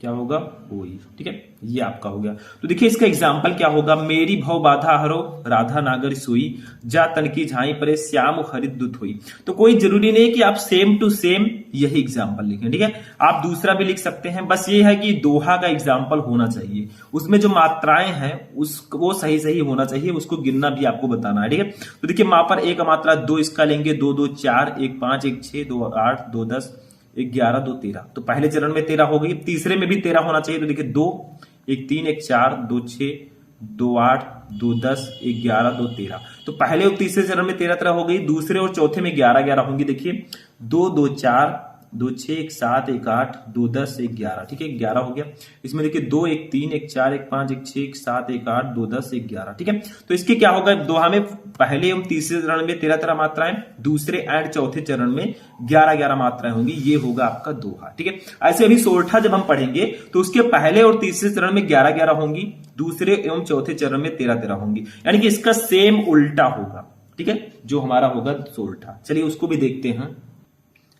Speaker 1: क्या होगा, होई, ठीक है। ये आपका हो गया। तो देखिए इसका एग्जाम्पल क्या होगा, मेरी भव बाधा हरो राधा नागर सोई, जा तन की झाई परे श्याम हरित दुत होई। तो कोई जरूरी नहीं कि आप सेम टू सेम यही एग्जाम्पल लिखें, ठीक है। आप दूसरा भी लिख सकते हैं, बस ये है कि दोहा का एग्जाम्पल होना चाहिए, उसमें जो मात्राएं हैं वो सही सही होना चाहिए, उसको गिनना भी आपको बताना है, ठीक है। तो देखिए मां पर 1 मात्रा 2, इसका लेंगे 2, 2, 4, 1, 5, 1, 6, 2, 8, 2, 10, 1, 11, 2, 13। तो पहले चरण में 13 हो गई, तीसरे में भी 13 होना चाहिए। तो देखिए 2, 1, 3, 1, 4, 2, 6, 2, 8, 2, 10, 1, 11, 2, 13। तो पहले और तीसरे चरण में 13 हो गई, दूसरे और चौथे में 11 होंगी। देखिए 2, 2, 4, 2 6 1 7 1 8 2 10 1 11, ठीक है 11 हो गया। इसमें देखिए 2 1 3 1 4 1 5 1 6 1 7 1 8 2 10 1 11, ठीक है। तो इसके क्या होगा, दोहा में पहले एवं तीसरे चरण में 13 13 मात्राएं, दूसरे एंड चौथे चरण में 11 11 मात्राएं होंगी, ये होगा आपका दोहा, ठीक है। ऐसे अभी सोरठा जब हम पढ़ेंगे तो उसके पहले और तीसरे चरण में 11 11 होंगी, दूसरे एवं चौथे चरण में 13 13 होंगी, यानी कि इसका सेम उल्टा होगा, ठीक है, जो हमारा होगा सोरठा। चलिए उसको भी देखते हैं।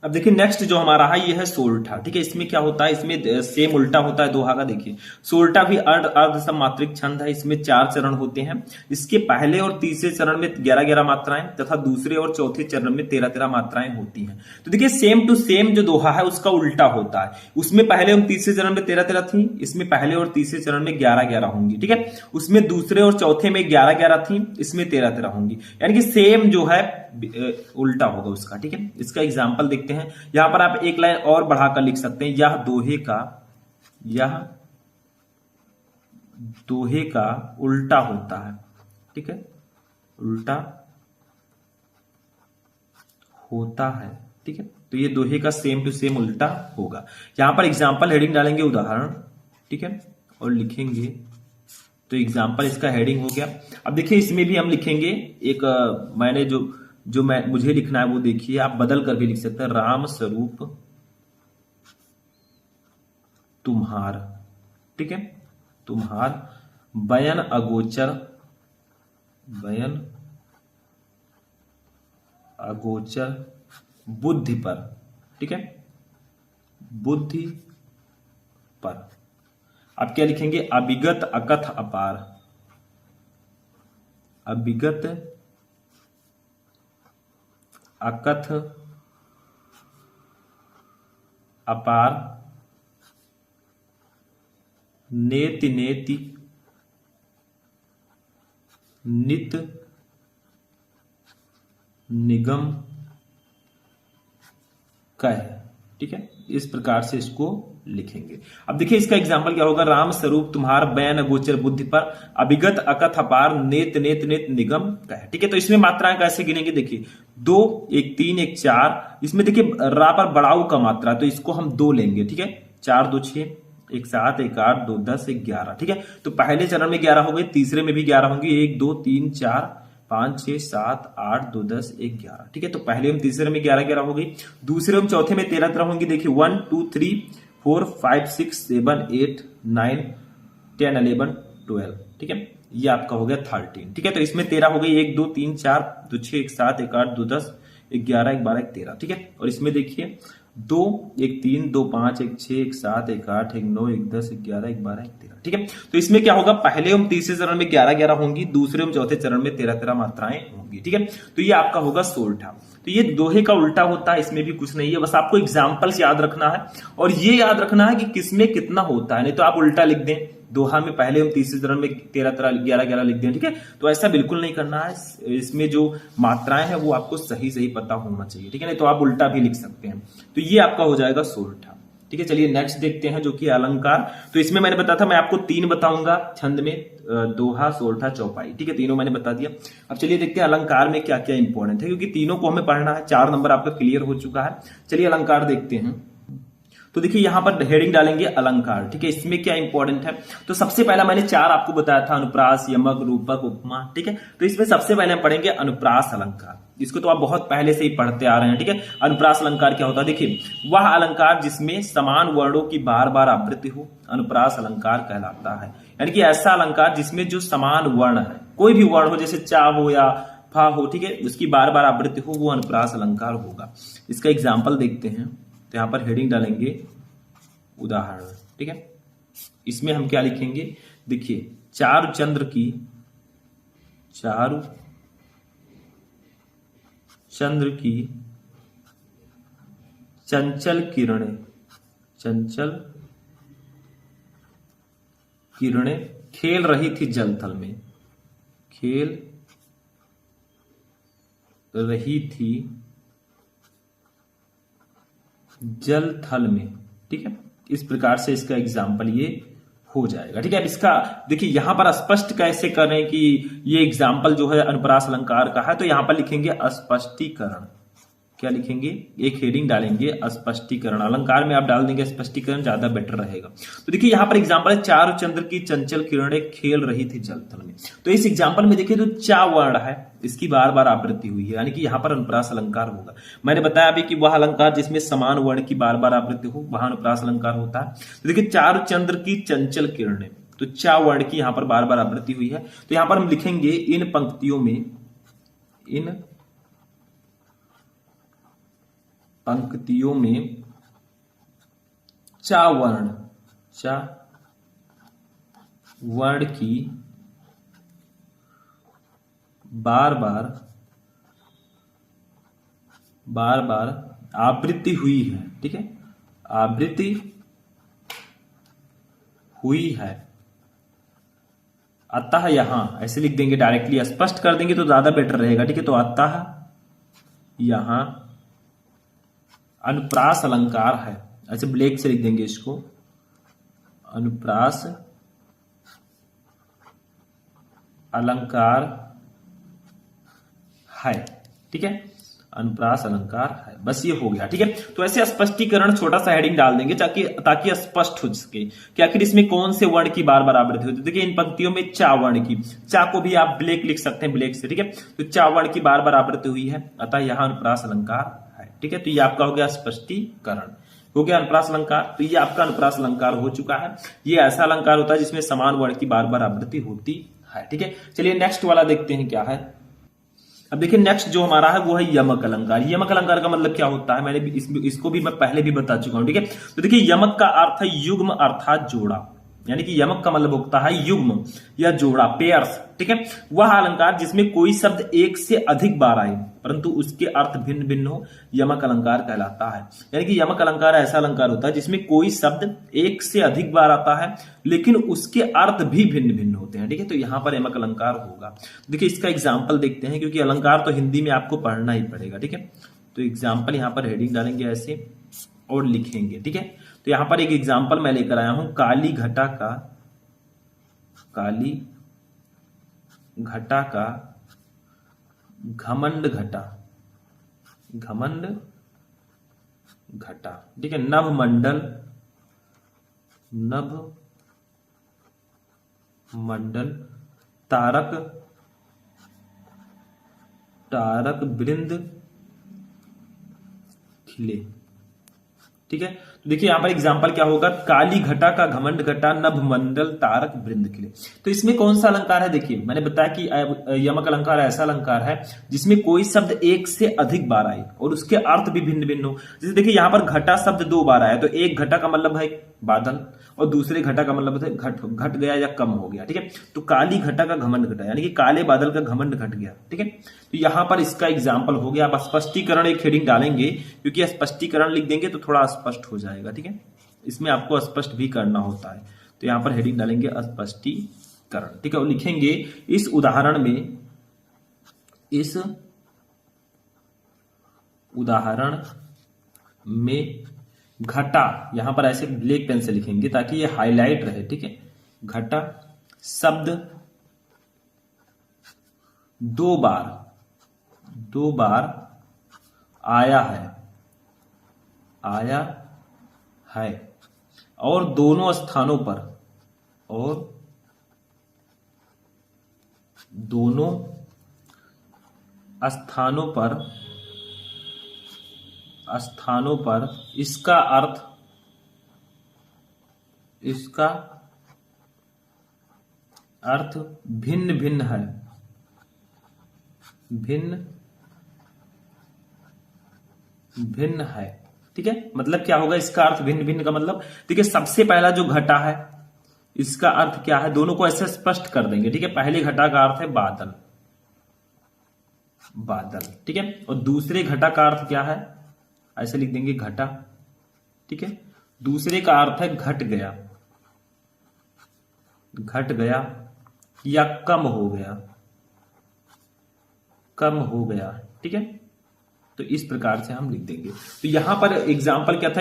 Speaker 1: अब देखिए नेक्स्ट जो हमारा है ये है सोरठा, ठीक है। इसमें क्या होता है, इसमें सेम उल्टा होता है दोहा का। देखिए सोरठा भी अर्ध सममात्रिक छंद है, इसमें 4 चरण होते हैं। इसके पहले और तीसरे चरण में 11 11 मात्राएं तथा दूसरे और चौथे चरण में 13 13 मात्राएं होती हैं। तो देखिए सेम टू सेम जो दोहा है उसका उल्टा होता है। उसमें पहले और तीसरे चरण में 13 13 थी, इसमें पहले और तीसरे चरण में 11 11 होंगी, ठीक है। उसमें दूसरे और चौथे में 11 11 थी, इसमें 13 13 होंगी, यानी कि सेम जो है उल्टा होगा उसका, ठीक है। इसका एग्जांपल देखते हैं। यहां पर आप एक लाइन और बढ़ाकर लिख सकते हैं, यह दोहे का उल्टा होता है, ठीक है, उल्टा होता है, ठीक है। तो ये दोहे का सेम टू सेम उल्टा होगा। यहां पर एग्जांपल हेडिंग डालेंगे उदाहरण, ठीक है, और लिखेंगे। तो एग्जांपल इसका हेडिंग हो गया। अब देखिए इसमें भी हम लिखेंगे एक मैंने जो मुझे लिखना है वो देखिए, आप बदल कर भी लिख सकते हैं, राम स्वरूप तुम्हार, ठीक है, तुम्हार बयन अगोचर बुद्धि पर, ठीक है, बुद्धि पर। आप क्या लिखेंगे, अभिगत अकथ अपार, अभिगत अकथ अपार नेति नेति नित निगम कह, ठीक है। इस प्रकार से इसको लिखेंगे। अब देखिए इसका एग्जाम्पल क्या होगा, राम स्वरूप तुम्हार बयान गोचर बुद्धि पर अभिगत अकथ अपार नेत नेत नेत निगम कह, ठीक है। तो इसमें मात्राएं कैसे गिनेंगे, देखिए 2 1 3 1 4, इसमें देखिए रा पर बड़ाऊ का मात्रा, तो इसको हम 2 लेंगे, ठीक है। 4 2 6 1 7 1 8 2 10 1 11, ठीक है। तो पहले चरण में 11 हो गए, तीसरे में भी 11 होंगे, 1 2 3 4 5 6 7 8 2 10 1 11, ठीक है। तो पहले हम तीसरे में 11 11 हो गई, दूसरे हम चौथे में 13 13 होंगी। देखिए 1 2 3 4 5 6 7 8 9 10 11 12, ठीक है। ये आपका हो गया 13, ठीक है। तो इसमें 13 हो गई, 1 2 3 4 2 6 1 7 1 8 2 10 1 11 1 12 1 13, ठीक है। और इसमें देखिए 2 1 3 2 5 1 6 1 7 1 8 1 9 1 10 1 11 1 12 1 13, ठीक है। तो इसमें क्या होगा, पहले हम तीसरे चरण में 11 11 होंगी, दूसरे हम चौथे चरण में 13 13 मात्राएं होंगी, ठीक है। तो ये आपका होगा सोरठा। तो ये दोहे का उल्टा होता है, इसमें भी कुछ नहीं है, बस आपको एग्जाम्पल्स याद रखना है और ये याद रखना है कि किसमें कितना होता है, नहीं तो आप उल्टा लिख दें, दोहा में पहले हम तीसरे चरण में 13 13 11 11 लिख दें, ठीक है। तो ऐसा बिल्कुल नहीं करना है, इसमें जो मात्राएं हैं वो आपको सही सही पता होना चाहिए, ठीक है, नहीं तो आप उल्टा भी लिख सकते हैं। तो ये आपका हो जाएगा सोरठा, ठीक है। चलिए नेक्स्ट देखते हैं जो कि अलंकार। तो इसमें मैंने बताया था मैं आपको 3 बताऊंगा छंद में, दोहा सोरठा चौपाई, ठीक है, तीनों मैंने बता दिया। अब चलिए देखते हैं अलंकार में क्या क्या इंपॉर्टेंट है, क्योंकि तीनों को हमें पढ़ना है, 4 नंबर आपका क्लियर हो चुका है। चलिए अलंकार देखते हैं। तो देखिए यहां पर हेडिंग डालेंगे अलंकार, ठीक है। इसमें क्या इंपॉर्टेंट है, तो सबसे पहला मैंने 4 आपको बताया था, अनुप्रास यमक रूपक उपमा, ठीक है। तो इसमें सबसे पहले हम पढ़ेंगे अनुप्रास अलंकार। इसको तो आप बहुत पहले से ही पढ़ते आ रहे हैं, ठीक है। अनुप्रास अलंकार क्या होता है, देखिए वह अलंकार जिसमें समान वर्णों की बार बार आवृत्ति हो, अनुप्रास अलंकार कहलाता है। यानी कि ऐसा अलंकार जिसमें जो समान वर्ण है, कोई भी वर्ण हो, जैसे चा हो या फा हो, ठीक है, उसकी बार बार आवृत्ति हो, वो अनुप्रास अलंकार होगा। इसका एग्जाम्पल देखते हैं। तो यहां पर हेडिंग डालेंगे उदाहरण, ठीक है। इसमें हम क्या लिखेंगे, देखिए चारु चंद्र की चंचल किरणें खेल रही थी जलथल में, ठीक है। इस प्रकार से इसका एग्जाम्पल ये हो जाएगा, ठीक है। अब इसका देखिए यहां पर स्पष्ट कैसे करें कि ये एग्जाम्पल जो है अनुप्रास अलंकार का है, तो यहां पर लिखेंगे स्पष्टीकरण, क्या लिखेंगे, एक हेडिंग डालेंगे स्पष्टीकरण। अलंकार में आप डाल देंगे स्पष्टीकरण, ज्यादा बेटर रहेगा। तो देखिए यहाँ पर एग्जांपल है, चारु चंद्र की चंचल किरणें खेल रही थी जल तल में। तो इस एग्जांपल में देखिए जो चा वर्ण है इसकी बार बार आवृत्ति हुई है, यानी कि यहाँ पर अनुप्रास अलंकार होगा। मैंने बताया अभी कि वह अलंकार जिसमें समान वर्ण की बार बार आवृत्ति हो वहां अनुप्रास अलंकार होता है। तो देखिए चारु चंद्र की चंचल किरणें, तो चा वर्ण की यहाँ पर बार बार आवृत्ति हुई है। तो यहाँ पर हम लिखेंगे इन पंक्तियों में, इन पंक्तियों में चा वर्ण की बार बार आवृत्ति हुई है। ठीक है, आवृत्ति हुई है। अतः यहां ऐसे लिख देंगे, डायरेक्टली स्पष्ट कर देंगे तो ज्यादा बेटर रहेगा। ठीक है, तो अतः यहां अनुप्रास अलंकार है, ऐसे ब्लैक से लिख देंगे इसको, अनुप्रास अलंकार है। ठीक है, अनुप्रास अलंकार है, बस ये हो गया। ठीक है, तो ऐसे स्पष्टीकरण छोटा सा हेडिंग डाल देंगे ताकि स्पष्ट हो सके कि आखिर इसमें कौन से वर्ण की बार बार आवृत्ति होती है। देखिए इन पंक्तियों में चा वर्ण की, चा को भी आप ब्लैक लिख सकते हैं, ब्लैक से। ठीक है, तो चा वर्ण की बार बार आवृत्ति हुई है, अतः यहां अनुप्रास अलंकार है। ठीक है, तो ये आपका हो गया स्पष्टीकरण, हो गया अनुप्रास अलंकार। तो ये आपका अनुप्रास अलंकार हो चुका है। ये ऐसा अलंकार होता है जिसमें समान वर्ण की बार बार आवृत्ति होती है। ठीक है, चलिए नेक्स्ट वाला देखते हैं क्या है। अब देखिए नेक्स्ट जो हमारा है वो है यमक अलंकार। यमक अलंकार का मतलब क्या होता है, मैंने इसको भी मैं पहले भी बता चुका हूं। ठीक है, तो देखिए यमक का अर्थ है युग्म अर्थात जोड़ा, यानी कि यमक का मतलब होता है युग्म या जोड़ा, पेयर्स। ठीक है, वह अलंकार जिसमें कोई शब्द एक से अधिक बार आए परंतु उसके अर्थ भिन्न भिन्न हो, यमक अलंकार कहलाता है। यानी कि यमक अलंकार ऐसा अलंकार होता है जिसमें कोई शब्द एक से अधिक बार आता है लेकिन उसके अर्थ भी भिन्न भिन्न होते हैं। ठीक है, तो यहां पर यमक अलंकार होगा। देखिए इसका एग्जाम्पल देखते हैं, क्योंकि अलंकार तो हिंदी में आपको पढ़ना ही पड़ेगा। ठीक है, तो एग्जाम्पल यहां पर हेडिंग डालेंगे ऐसे और लिखेंगे। ठीक है, तो यहां पर एक एग्जाम्पल मैं लेकर आया हूं, काली घटा का घमंड घटा। ठीक है, नभ मंडल तारक वृंद खिले। ठीक है, तो देखिए यहां पर एग्जाम्पल क्या होगा, काली घटा का घमंड घटा, नभ मंडल तारक वृंद खिले। तो इसमें कौन सा अलंकार है, देखिए मैंने बताया कि यमक अलंकार ऐसा अलंकार है जिसमें कोई शब्द एक से अधिक बार आए और उसके अर्थ भी भिन्न भिन्न हो। जैसे देखिए यहां पर घटा शब्द 2 बार आया, तो एक घटा का मतलब है बादल और दूसरे घटा का मतलब है घट गया या कम हो गया। ठीक है, तो काली घटा का घमंड घटा, यानी कि काले बादल का घमंड घट गया। ठीक है, तो यहां पर इसका एग्जाम्पल हो गया। आप स्पष्टीकरण एक हेडिंग डालेंगे, क्योंकि स्पष्टीकरण लिख देंगे तो थोड़ा स्पष्ट हो जाएगा। ठीक है, इसमें आपको स्पष्ट भी करना होता है, तो यहां पर हेडिंग डालेंगे स्पष्टीकरण। ठीक है, और लिखेंगे इस उदाहरण में घटा, यहां पर ऐसे ब्लैक पेन से लिखेंगे ताकि ये हाईलाइट रहे। ठीक है, घटा शब्द 2 बार आया है और दोनों स्थानों पर इसका अर्थ भिन्न भिन्न है। ठीक है, मतलब क्या होगा, इसका अर्थ भिन्न भिन्न का मतलब, देखिए सबसे पहला जो घटा है इसका अर्थ क्या है, दोनों को ऐसे स्पष्ट कर देंगे। ठीक है, पहले घटा का अर्थ है बादल। ठीक है, और दूसरे घटा का अर्थ क्या है, ऐसे लिख देंगे घटा। ठीक है, दूसरे का अर्थ है घट गया या कम हो गया। ठीक है, तो इस प्रकार से हम लिख देंगे। तो यहां पर एग्जाम्पल क्या था,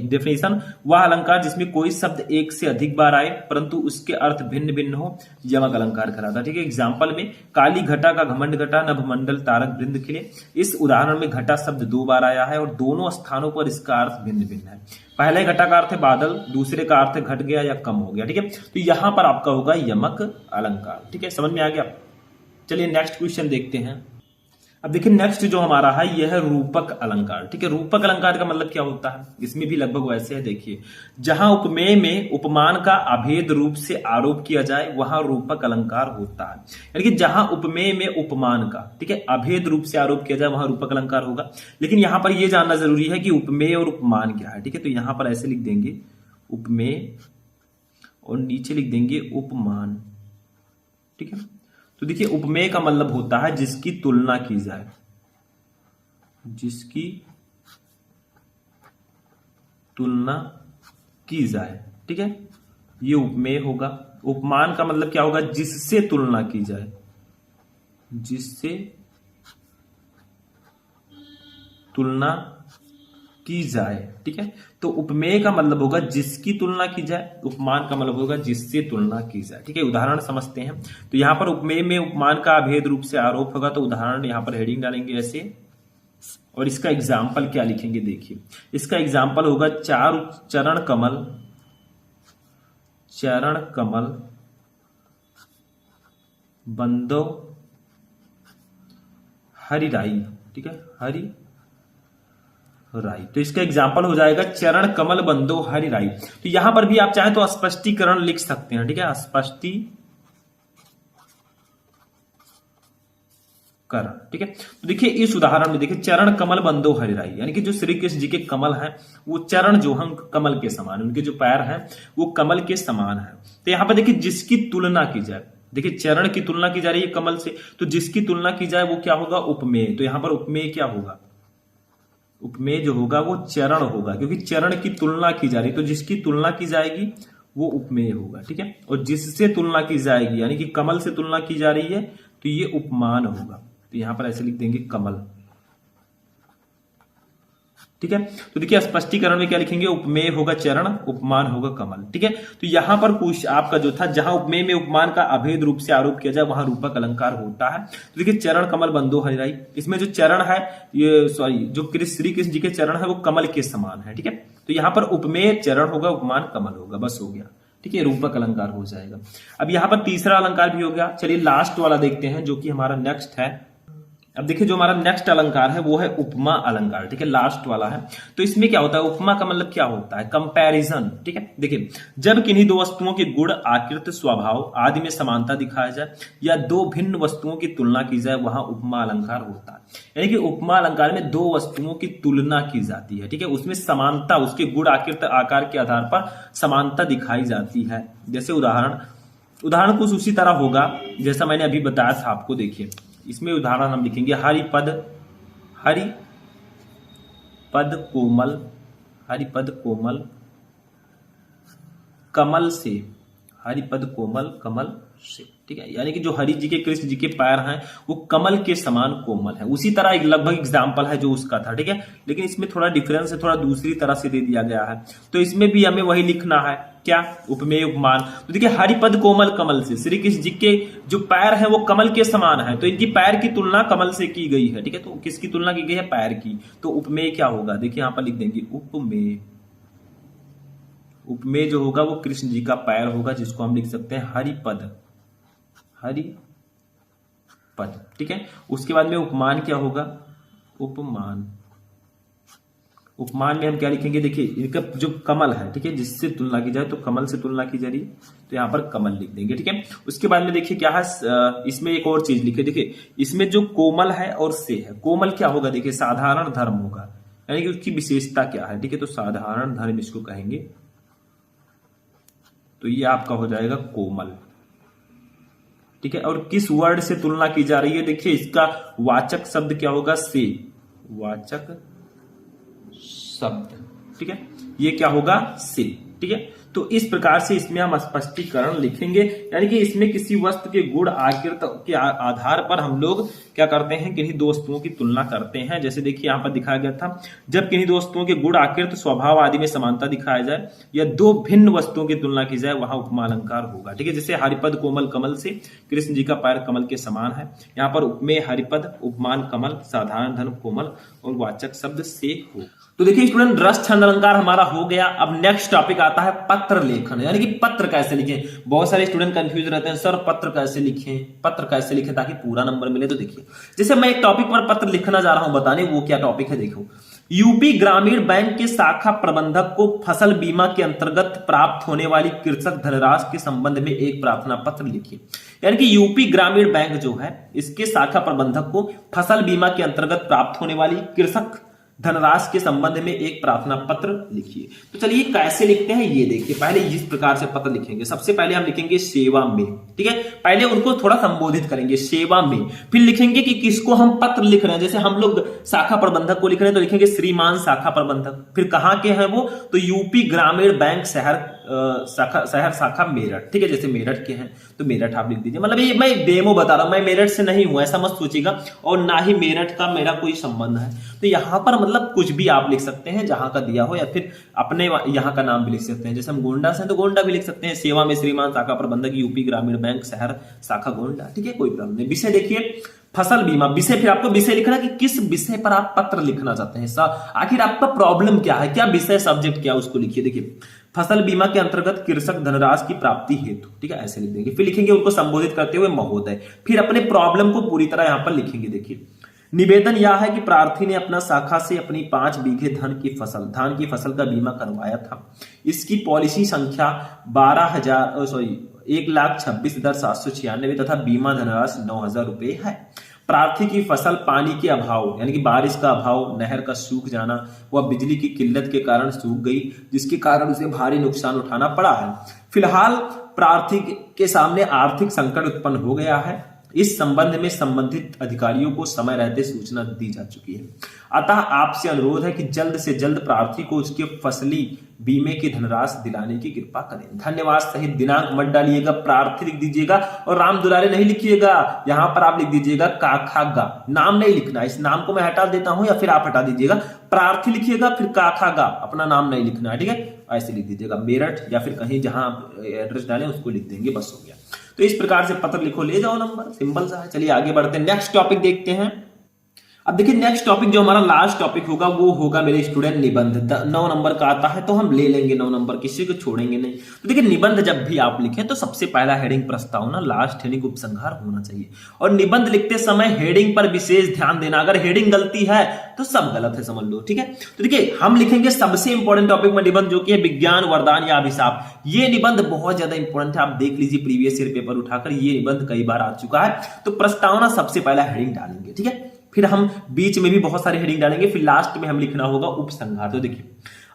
Speaker 1: डेफिनेशन, वह अलंकार जिसमें कोई शब्द एक से अधिक बार आए परंतु उसके अर्थ भिन्न भिन्न हो, यमक अलंकार कहलाता है। ठीक है, एग्जाम्पल में काली घटा का घमंड घटा, नभमंडल तारक वृंद खिले। इस उदाहरण में घटा शब्द 2 बार आया है और दोनों स्थानों पर इसका अर्थ भिन्न भिन्न है। पहले घटा का अर्थ है बादल, दूसरे का अर्थ घट गया या कम हो गया। ठीक है, तो यहां पर आपका होगा यमक अलंकार। ठीक है, समझ में आ गया। चलिए नेक्स्ट क्वेश्चन देखते हैं। अब देखिए नेक्स्ट जो हमारा है यह है रूपक अलंकार। ठीक है, रूपक अलंकार का मतलब क्या होता है, इसमें भी लगभग वैसे है। देखिए, जहां उपमेय में उपमान का अभेद रूप से आरोप किया जाए वहां रूपक अलंकार होता है। यानी कि जहां उपमेय में उपमान का, ठीक है, अभेद रूप से आरोप किया जाए वहां रूपक अलंकार होगा। लेकिन यहां पर यह जानना जरूरी है कि उपमेय और उपमान क्या है। ठीक है, तो यहां पर ऐसे लिख देंगे उपमेय और नीचे लिख देंगे उपमान। ठीक है, तो देखिए उपमेय का मतलब होता है जिसकी तुलना की जाए, जिसकी तुलना की जाए। ठीक है, ये उपमेय होगा। उपमान का मतलब क्या होगा, जिससे तुलना की जाए, जिससे तुलना की जाए। ठीक है, तो उपमेय का मतलब होगा जिसकी तुलना की जाए, उपमान का मतलब होगा जिससे तुलना की जाए। ठीक है, उदाहरण समझते हैं। तो यहां पर उपमेय में उपमान का अभेद रूप से आरोप होगा, तो उदाहरण यहां पर हेडिंग डालेंगे ऐसे, और इसका एग्जाम्पल क्या लिखेंगे। देखिए, इसका एग्जाम्पल होगा चारु चरण कमल, चरण कमल बंदो हरिराई। ठीक है, हरि राई, तो इसका एग्जाम्पल हो जाएगा चरण कमल बंदो हरि राई। तो यहां पर भी आप चाहें तो स्पष्टीकरण लिख सकते हैं। ठीक है, स्पष्टीकरण। ठीक है, तो देखिए इस उदाहरण में देखिए चरण कमल बंदो हरि राई, यानी कि जो श्री कृष्ण जी के कमल हैं वो चरण जो हम कमल के समान, उनके जो पैर हैं वो कमल के समान है। तो यहां पर देखिए जिसकी तुलना की जाए, देखिए चरण की तुलना की जा रही है कमल से, तो जिसकी तुलना की जाए वो क्या होगा, उपमेय। तो यहां पर उपमेय क्या होगा, उपमेय जो होगा वो चरण होगा, क्योंकि चरण की तुलना की जा रही है, तो जिसकी तुलना की जाएगी वो उपमेय होगा। ठीक है, और जिससे तुलना की जाएगी यानी कि कमल से तुलना की जा रही है तो ये उपमान होगा। तो यहां पर ऐसे लिख देंगे कमल। ठीक है, तो देखिए स्पष्टीकरण में क्या लिखेंगे, उपमेय होगा चरण, उपमान होगा कमल। ठीक है, तो यहां पर कुछ आपका जो था, जहां उपमेय में उपमान का अभेद रूप से आरोप किया जाए वहां रूपक अलंकार होता है। तो देखिए चरण कमल बंदो हरि राई, इसमें जो चरण है ये जो श्री कृष्ण जी के चरण है वो कमल के समान है। ठीक है, तो यहां पर उपमेय चरण होगा, उपमान कमल होगा, बस हो गया। ठीक है, रूपक अलंकार हो जाएगा। अब यहां पर तीसरा अलंकार भी हो गया। चलिए लास्ट वाला देखते हैं जो कि हमारा नेक्स्ट है। अब देखिए जो हमारा नेक्स्ट अलंकार है वो है उपमा अलंकार। ठीक है, लास्ट वाला है। तो इसमें क्या होता है, उपमा का मतलब क्या होता है, कंपैरिजन। ठीक है, देखिए जब किन्हीं दो वस्तुओं के गुण, आकृति, स्वभाव आदि में समानता दिखाया जाए या दो भिन्न वस्तुओं की तुलना की जाए वहां उपमा अलंकार होता है। यानी कि उपमा अलंकार में दो वस्तुओं की तुलना की जाती है। ठीक है, उसमें समानता, उसके गुण, आकृति, आकार के आधार पर समानता दिखाई जाती है। जैसे उदाहरण कुछ उसी तरह होगा जैसा मैंने अभी बताया था आपको। देखिए इसमें उदाहरण हम लिखेंगे हरिपद कोमल, हरिपद कोमल कमल से, हरिपद कोमल कमल से। ठीक है, यानी कि जो हरि जी के, कृष्ण जी के पैर हैं वो कमल के समान कोमल है। उसी तरह एक लगभग एग्जाम्पल है जो उसका था। ठीक है, लेकिन इसमें थोड़ा डिफरेंस है, थोड़ा दूसरी तरह से दे दिया गया है। तो इसमें भी हमें वही लिखना है, क्या, उपमेय उपमान। तो देखिए हरिपद कोमल कमल से, श्री कृष्ण जी के जो पैर है वो कमल के समान है, तो इनकी पैर की तुलना कमल से की गई है। ठीक है, तो किसकी तुलना की गई है, पैर की। तो उपमेय क्या होगा, देखिए यहां पर लिख देंगे उपमेय। उपमेय जो होगा वो कृष्ण जी का पैर होगा, जिसको हम लिख सकते हैं हरिपद, हरिपद। ठीक है, उसके बाद में उपमान क्या होगा, उपमान। उपमान में हम क्या लिखेंगे, देखिए इनका जो कमल है, ठीक है, जिससे तुलना की जाए, तो कमल से तुलना की जा रही है तो यहां पर कमल लिख देंगे। ठीक है, उसके बाद में देखिए क्या है, इसमें एक और चीज लिखे। देखिए इसमें जो कोमल है और से है, कोमल क्या होगा, देखिए साधारण धर्म होगा, यानी कि उसकी विशेषता क्या है। ठीक है, तो साधारण धर्म इसको कहेंगे, तो ये आपका हो जाएगा कोमल। ठीक है, और किस वर्ड से तुलना की जा रही है, देखिए इसका वाचक शब्द क्या होगा, से, वाचक शब्द। ठीक है, ये क्या होगा, से। ठीक है, तो इस प्रकार से इसमें हम स्पष्टीकरण लिखेंगे, यानी कि इसमें किसी वस्तु के गुण आकृति के आधार पर हम लोग क्या करते हैं, किन्हीं दो वस्तुओं की तुलना करते हैं। जैसे देखिए यहाँ पर दिखाया गया था, जब किन्हीं दो वस्तुओं के गुण आकृति स्वभाव आदि में समानता दिखाया जाए या दो भिन्न वस्तुओं की तुलना की जाए वहां उपमा अलंकार होगा। ठीक है, जैसे हरिपद कोमल कमल से कृष्ण जी का पैर कमल के समान है, यहाँ पर उपमेय हरिपद, उपमान कमल, साधारण धन कोमल और वाचक शब्द से हो। तो देखिए स्टूडेंट, रस छंद अलंकार हमारा हो गया। अब नेक्स्ट टॉपिक आता है पत्र लेखन, यानी कि पत्र कैसे लिखें। बहुत सारे स्टूडेंट कंफ्यूज रहते हैं, सर पत्र कैसे लिखें, पत्र कैसे लिखें ताकि पूरा नंबर मिले। तो देखिए, जैसे मैं एक टॉपिक पर पत्र लिखना जा रहा हूं बताने, वो क्या टॉपिक है देखो। यूपी ग्रामीण बैंक के शाखा प्रबंधक को फसल बीमा के अंतर्गत प्राप्त होने वाली कृषक धनराशि के संबंध में एक प्रार्थना पत्र लिखिए। यानी कि यूपी ग्रामीण बैंक जो है, इसके शाखा प्रबंधक को फसल बीमा के अंतर्गत प्राप्त होने वाली कृषक धनराशि के संबंध में एक प्रार्थना पत्र लिखिए। तो चलिए कैसे लिखते हैं ये देखिए। पहले इस प्रकार से पत्र लिखेंगे। सबसे पहले हम लिखेंगे सेवा में, ठीक है, पहले उनको थोड़ा संबोधित करेंगे सेवा में, फिर लिखेंगे कि किसको हम पत्र लिख रहे हैं। जैसे हम लोग शाखा प्रबंधक को लिख रहे हैं तो लिखेंगे श्रीमान शाखा प्रबंधक। फिर कहां के हैं वो, तो यूपी ग्रामीण बैंक शहर शाखा मेरठ, ठीक है, जैसे मेरठ के हैं तो मेरठ आप लिख दीजिए। मतलब ये मैं डेमो बता रहा हूं, मैं मेरठ से नहीं हूं ऐसा मत सोचिएगा, और ना ही मेरठ का मेरा कोई संबंध है। तो यहां पर मतलब कुछ भी आप लिख सकते हैं जहां का दिया हो, या फिर अपने यहां का नाम भी लिख सकते हैं। जैसे हम गोंडा से हैं तो गोंडा भी लिख सकते हैं। सेवा में श्रीमान शाखा प्रबंधक यूपी ग्रामीण बैंक शहर शाखा गोंडा, ठीक है, कोई प्रॉब्लम नहीं। विषय देखिए फसल बीमा, विषय, फिर आपको विषय लिखना कि किस विषय पर आप पत्र लिखना चाहते हैं, आखिर आपका प्रॉब्लम क्या है, क्या विषय सब्जेक्ट क्या, उसको लिखिए। देखिए फसल बीमा के अंतर्गत कृषक धनराशि की प्राप्ति हेतु, ठीक है, ऐसे लिख देंगे। फिर लिखेंगे उनको संबोधित करते हुए महोदय। फिर अपने प्रॉब्लम को पूरी तरह यहां पर लिखेंगे। देखिए निवेदन यह है कि प्रार्थी ने अपना शाखा से अपनी 5 बीघे धान की फसल का बीमा करवाया था। इसकी पॉलिसी संख्या 1,26,796 तथा बीमा धनराशि 9,000 रुपए है। प्रार्थी की फसल पानी के अभाव, यानी कि बारिश का अभाव, नहर का सूख जाना व बिजली की किल्लत के कारण सूख गई, जिसके कारण उसे भारी नुकसान उठाना पड़ा है। फिलहाल प्रार्थी के सामने आर्थिक संकट उत्पन्न हो गया है। इस संबंध में संबंधित अधिकारियों को समय रहते सूचना दी जा चुकी है। अतः आपसे अनुरोध है कि जल्द से जल्द प्रार्थी को उसके फसली बीमे की धनराशि दिलाने की कृपा करें। धन्यवाद सहित दिनांक मत डालिएगा, प्रार्थी लिख दीजिएगा और राम दुलारे नहीं लिखिएगा। यहां पर आप लिख दीजिएगा काखागा, नाम नहीं लिखना। इस नाम को मैं हटा देता हूं या फिर आप हटा दीजिएगा। प्रार्थी लिखिएगा फिर काखागा, अपना नाम नहीं लिखना है, ठीक है, ऐसे लिख दीजिएगा। मेरठ या फिर कहीं जहां आप एड्रेस डालें उसको लिख देंगे, बस हो गया। तो इस प्रकार से पत्र लिखो, ले जाओ नंबर, सिंपल सा है। चलिए आगे बढ़ते हैं, नेक्स्ट टॉपिक देखते हैं। अब देखिए नेक्स्ट टॉपिक जो हमारा लास्ट टॉपिक होगा वो होगा मेरे स्टूडेंट निबंध। 9 नंबर का आता है तो हम ले लेंगे 9 नंबर, किसी को छोड़ेंगे नहीं। तो देखिए निबंध जब भी आप लिखें तो सबसे पहला हेडिंग प्रस्तावना, लास्ट हेडिंग उपसंहार होना चाहिए। और निबंध लिखते समय हेडिंग पर विशेष ध्यान देना। अगर हेडिंग गलती है तो सब गलत है, समझ लो, ठीक है। तो देखिए हम लिखेंगे सबसे इंपॉर्टेंट टॉपिक में निबंध, जो कि है विज्ञान वरदान या अभिशाप। ये निबंध बहुत ज्यादा इंपॉर्टेंट है, आप देख लीजिए प्रीवियस ईयर पेपर उठाकर, ये निबंध कई बार आ चुका है। तो प्रस्तावना सबसे पहला हेडिंग डालेंगे, ठीक है। फिर हम बीच में भी बहुत सारे हेडिंग डालेंगे, फिर लास्ट में हम लिखना होगा उपसंहार। तो देखिए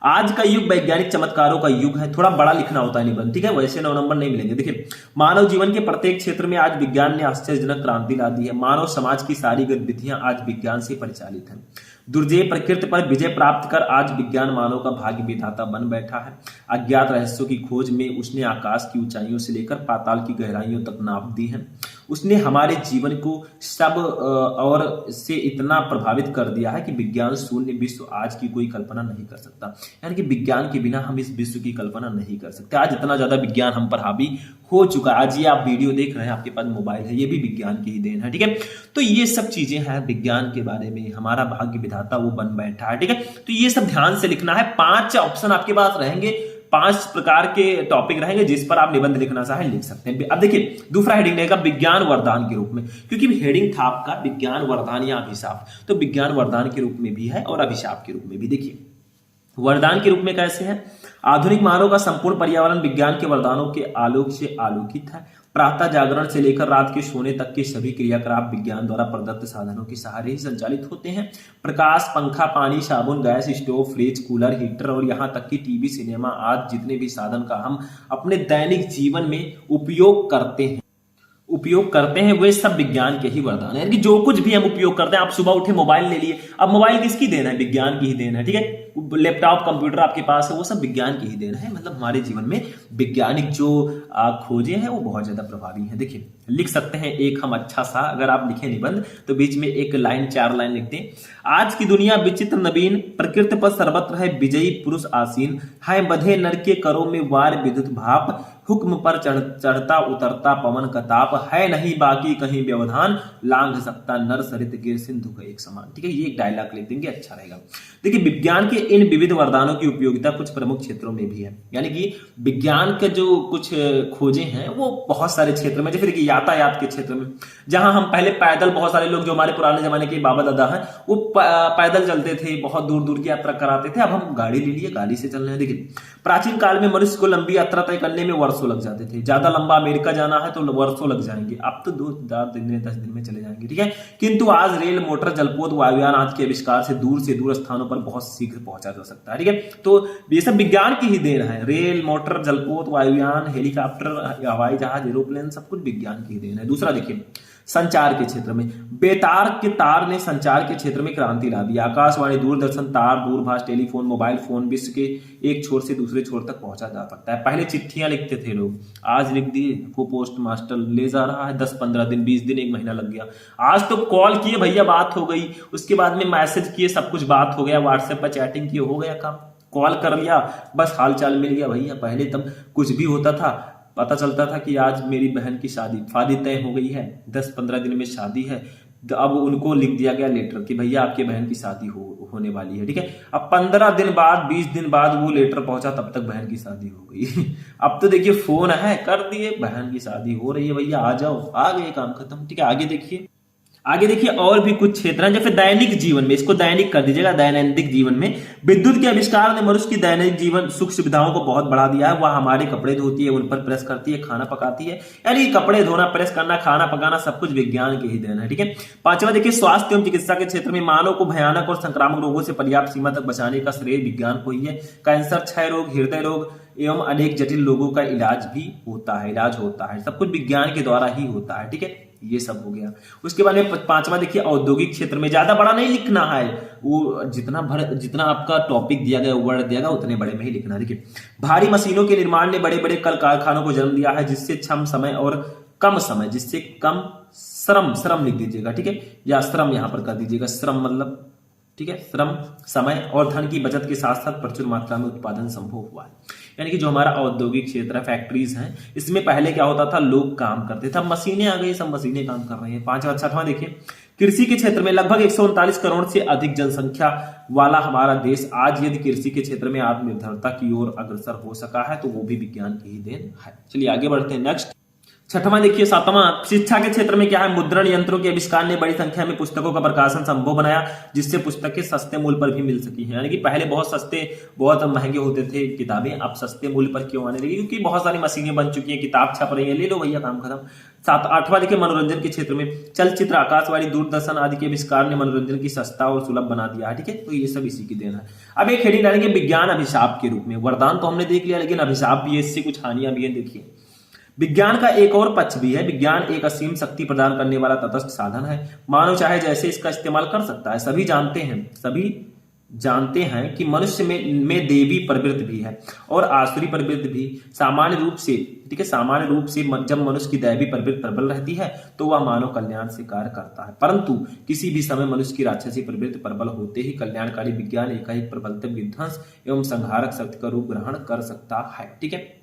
Speaker 1: आज का युग वैज्ञानिक चमत्कारों का युग है, थोड़ा बड़ा लिखना होता है निबंध, ठीक है, वैसे 9 नंबर नहीं मिलेंगे। देखिए मानव जीवन के प्रत्येक क्षेत्र में आज विज्ञान ने आश्चर्यजनक क्रांति ला दी है। मानव समाज की सारी गतिविधियां आज विज्ञान से परिचालित हैं। दुर्जय प्रकृति पर विजय प्राप्त कर आज विज्ञान मानव का भाग्य विधाता बन बैठा है। अज्ञात रहस्यों की खोज में उसने आकाश की ऊंचाइयों से लेकर पाताल की गहराइयों तक नाप दी है। उसने हमारे जीवन को सब और से इतना प्रभावित कर दिया है कि विज्ञान शून्य विश्व आज की कोई कल्पना नहीं कर सकता। यानी कि विज्ञान के बिना हम इस विश्व की कल्पना नहीं कर सकते। आज इतना ज्यादा विज्ञान हम पर हावी हो चुका है। आज ये आप वीडियो देख रहे हैं, आपके पास मोबाइल है, ये भी विज्ञान की ही देन है, ठीक है। तो ये सब चीजें हैं विज्ञान के बारे में, हमारा भाग्य विधाता वो बन बैठा है, ठीक है। तो ये सब ध्यान से लिखना है। 5 ऑप्शन आपके पास रहेंगे, 5 प्रकार के टॉपिक रहेंगे जिस पर आप निबंध लिखना चाहे लिख सकते हैं। अब देखिए दूसरा हेडिंग रहेगा विज्ञान वरदान के रूप में, क्योंकि हेडिंग था आपका विज्ञान वरदान या अभिशाप, तो विज्ञान वरदान के रूप में भी है और अभिशाप के रूप में भी। देखिए वरदान के रूप में कैसे है, आधुनिक मानव का संपूर्ण पर्यावरण विज्ञान के वरदानों के आलोक से आलोकित है। प्रातः जागरण से लेकर रात के सोने तक के सभी क्रियाकलाप विज्ञान द्वारा प्रदत्त साधनों के सहारे ही संचालित होते हैं। प्रकाश, पंखा, पानी, साबुन, gas stove, fridge, cooler, heater और यहाँ तक कि टीवी, सिनेमा आदि जितने भी साधन का हम अपने दैनिक जीवन में उपयोग करते हैं, उपयोग करते हैं वे सब विज्ञान के ही वरदान है। यानी कि जो कुछ भी हम उपयोग करते हैं, आप सुबह उठे मोबाइल ले लिए, अब मोबाइल किसकी देन है? विज्ञान की ही देन है। ठीक है, लैपटॉप कंप्यूटर आपके पास है, वो सब विज्ञान की ही देन है। मतलब हमारे जीवन में वैज्ञानिक जो खोजें हैं वो बहुत ज्यादा प्रभावी हैं। देखिए लिख सकते हैं एक हम अच्छा सा, अगर आप लिखे निबंध तो बीच में एक लाइन 4 लाइन लिखते हैं। आज की दुनिया विचित्र नवीन, प्रकृति पर सर्वत्र है विजयी पुरुष आसीन, है बधे नर के करों में वार विद्युत भाप, हुक्म पर चढ़ता उतरता पवन का ताप, है नहीं बाकी कहीं व्यवधान, लांघ सकता नर सरित गिर सिंधु का एक समान। ठीक है, ये एक डायलॉग लिख देंगे, अच्छा रहेगा। देखिए विज्ञान के इन विविध वरदानों की उपयोगिता कुछ प्रमुख क्षेत्रों में भी है। यानी कि विज्ञान के जो कुछ खोजें हैं वो बहुत सारे क्षेत्र में, जैसे देखिए यातायात के क्षेत्र में, जहां हम पहले पैदल, बहुत सारे लोग जो हमारे पुराने जमाने के बाबा दादा हैं वो पैदल चलते थे, बहुत दूर दूर की यात्रा कराते थे। अब हम गाड़ी ले लिए, गाड़ी से चलने हैं। देखिए प्राचीन काल में मनुष्य को लंबी यात्रा तय करने में वर्षों लग जाते थे। ज्यादा लंबा अमेरिका जाना है तो वर्षों लग जाएंगे, अब तो 2-4 दिन में 10 दिन में चले जाएंगे। ठीक है, किंतु आज रेल, मोटर, जलपोत, वायुयान आदि के आविष्कार से दूर स्थानों पर बहुत शीघ्र पहुंचा जा सकता है। ठीक है, तो ये सब विज्ञान की ही देन है। रेल, मोटर, जलपोत, वायुयान, हेलीकॉप्टर, हवाई जहाज, एरोप्लेन, सब कुछ विज्ञान की ही देन है। दूसरा देखिए संचार के क्षेत्र में, बेतार के तार ने संचार के क्षेत्र में क्रांति ला दी। आकाशवाणी, दूरदर्शन, तार, दूरभाष, टेलीफोन, मोबाइल फोन विश्व के एक छोर से दूसरे छोर तक पहुंचा जा सकता है। पहले चिट्ठियां लिखते थे लोग, आज लिख दिए, वो पोस्ट मास्टर ले जा रहा है, 10-15 दिन, 20 दिन, 1 महीना लग गया। आज तो कॉल किए भैया, बात हो गई, उसके बाद में मैसेज किए, सब कुछ बात हो गया, व्हाट्सएप पर चैटिंग किए, हो गया काम। कॉल कर लिया, बस हाल चाल मिल गया भैया। पहले तब कुछ भी होता था, पता चलता था कि आज मेरी बहन की शादी तय हो गई है, 10-15 दिन में शादी है, तो अब उनको लिख दिया गया लेटर कि भैया आपके बहन की शादी होने वाली है। ठीक है, अब 15 दिन बाद, 20 दिन बाद वो लेटर पहुंचा, तब तक बहन की शादी हो गई। अब तो देखिए फोन है, कर दिए, बहन की शादी हो रही है भैया, आ जाओ, आ गए, काम खत्म। ठीक है, आगे देखिए और भी कुछ क्षेत्र हैं, जैसे दैनिक जीवन में, इसको दैनिक कर दीजिएगा, दैनंदिन जीवन में विद्युत के आविष्कार ने मनुष्य की दैनिक जीवन सुख सुविधाओं को बहुत बढ़ा दिया है। वह हमारे कपड़े धोती है, उन पर प्रेस करती है, खाना पकाती है। यानी कपड़े धोना, प्रेस करना, खाना पकाना, सब कुछ विज्ञान के ही देन है। ठीक है, 5वां देखिए स्वास्थ्य एवं चिकित्सा के क्षेत्र में मानव को भयानक और संक्रामक रोगों से पर्याप्त सीमा तक बचाने का श्रेय विज्ञान को ही है। कैंसर, क्षय रोग, हृदय रोग एवं अनेक जटिल रोगों का इलाज होता है, सब कुछ विज्ञान के द्वारा ही होता है। ठीक है, ये सब हो गया। उसके बाद में 5वां देखिए औद्योगिक क्षेत्र में, ज्यादा बड़ा नहीं लिखना है, वो जितना आपका टॉपिक दिया गया, वर्ड दिया गया, उतने बड़े में ही लिखना है। देखिए भारी मशीनों के निर्माण ने बड़े बड़े कल कारखानों को जन्म दिया है, जिससे कम श्रम लिख दीजिएगा। ठीक है, या श्रम यहां पर कर दीजिएगा, श्रम मतलब, ठीक है, श्रम, समय और धन की बचत के साथ साथ प्रचुर मात्रा में उत्पादन संभव हुआ है। यानी कि जो हमारा औद्योगिक क्षेत्र है, फैक्ट्रीज हैं, इसमें पहले क्या होता था, लोग काम करते थे, अब मशीनें आ गई, सब मशीनें काम कर रही हैं। 5वां 6वां देखिए कृषि के क्षेत्र में लगभग 139 करोड़ से अधिक जनसंख्या वाला हमारा देश आज यदि कृषि के क्षेत्र में आत्मनिर्भरता की ओर अग्रसर हो सका है तो वो भी विज्ञान की ही देन है। चलिए आगे बढ़ते हैं। नेक्स्ट 6वां देखिए 7वां शिक्षा के क्षेत्र में क्या है, मुद्रण यंत्रों के आविष्कार ने बड़ी संख्या में पुस्तकों का प्रकाशन संभव बनाया, जिससे पुस्तकें सस्ते मूल्य पर भी मिल सकी हैं। यानी कि पहले बहुत सस्ते, बहुत महंगे होते थे किताबें, अब सस्ते मूल्य पर क्यों आने लगी, क्योंकि बहुत सारी मशीनें बन चुकी हैं, किताब छप रही है, ले लो भैया, काम खत्म। 8वां देखिए मनोरंजन के क्षेत्र में चलचित्र, आकाशवाणी, दूरदर्शन आदि के आविष्कार ने मनोरंजन की सस्ता और सुलभ बना दिया है। ठीक है, तो ये सब इसी की देन है। अब एक हेडिंग डालेंगे विज्ञान अभिशाप के रूप में। वरदान तो हमने देख लिया, लेकिन अभिशाप भी है, इससे कुछ हानियां भी है। देखिए विज्ञान का एक और पक्ष भी है। विज्ञान एक असीम शक्ति प्रदान करने वाला तटस्थ साधन है, मानव चाहे जैसे इसका इस्तेमाल कर सकता है। सभी जानते हैं कि मनुष्य में देवी प्रवृत्ति भी है और आसुरी प्रवृत्ति भी। सामान्य रूप से जब मनुष्य की दैवी प्रवृत्ति प्रबल रहती है तो वह मानव कल्याण से कार्य करता है, परंतु किसी भी समय मनुष्य की राक्षसी प्रवृत्ति प्रबल होते ही कल्याणकारी विज्ञान एकाएक प्रबलतम विध्वंस एवं संहारक शक्ति का रूप ग्रहण कर सकता है। ठीक है,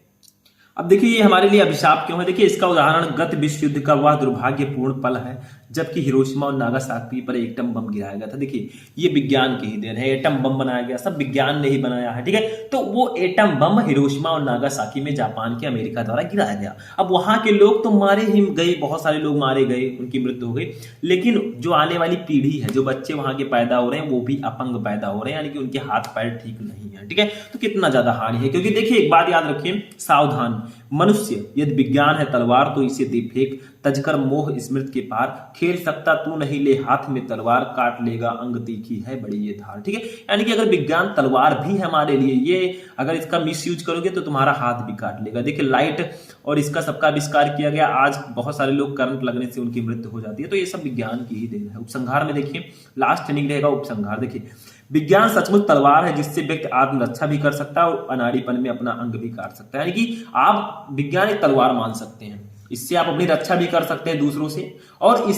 Speaker 1: अब देखिए ये हमारे लिए अभिशाप क्यों है। देखिए इसका उदाहरण गत विश्व युद्ध का वह दुर्भाग्यपूर्ण पल है जबकि हिरोशिमा और नागासाकी पर एटम बम गिराया गया था। देखिए ये विज्ञान की ही देन है, एटम बम बनाया गया, सब विज्ञान ने ही बनाया है। ठीक है, तो वो एटम बम हिरोशिमा और नागासाकी में जापान के अमेरिका द्वारा गिराया गया। अब वहां के लोग तो मारे ही गए, बहुत सारे लोग मारे गए, उनकी मृत्यु हो गई, लेकिन जो आने वाली पीढ़ी है, जो बच्चे वहां के पैदा हो रहे हैं, वो भी अपंग पैदा हो रहे हैं, यानी कि उनके हाथ पैर ठीक नहीं है। ठीक है, तो कितना ज्यादा हानि है, क्योंकि देखिए एक बात याद रखिए, सावधान, मनुष्य यदि विज्ञान है तलवार तो इसे दे फेंक, तजकर मोह स्मृति के पार, खेल सकता तू नहीं ले हाथ में तलवार, काट लेगा अंग तीखी है बड़ी ये धार। ठीक है, यानी कि अगर विज्ञान तलवार भी है हमारे लिए, ये अगर इसका मिस यूज करोगे तो तुम्हारा हाथ भी काट लेगा। देखिए लाइट और इसका सबका आविष्कार किया गया, आज बहुत सारे लोग करंट लगने से उनकी मृत्यु हो जाती है, तो ये सब विज्ञान की ही देन है। उपसंहार में देखिए लास्ट इनिंग रहेगा उपसंहार। देखिए विज्ञान सचमुच तलवार है जिससे व्यक्ति आत्मरक्षा भी कर सकता है और अनाड़ीपन में अपना अंग भी काट सकता है। यानी कि आप विज्ञान एक तलवार मान सकते हैं, इससे आप अपनी रक्षा भी कर सकते हैं दूसरों से, और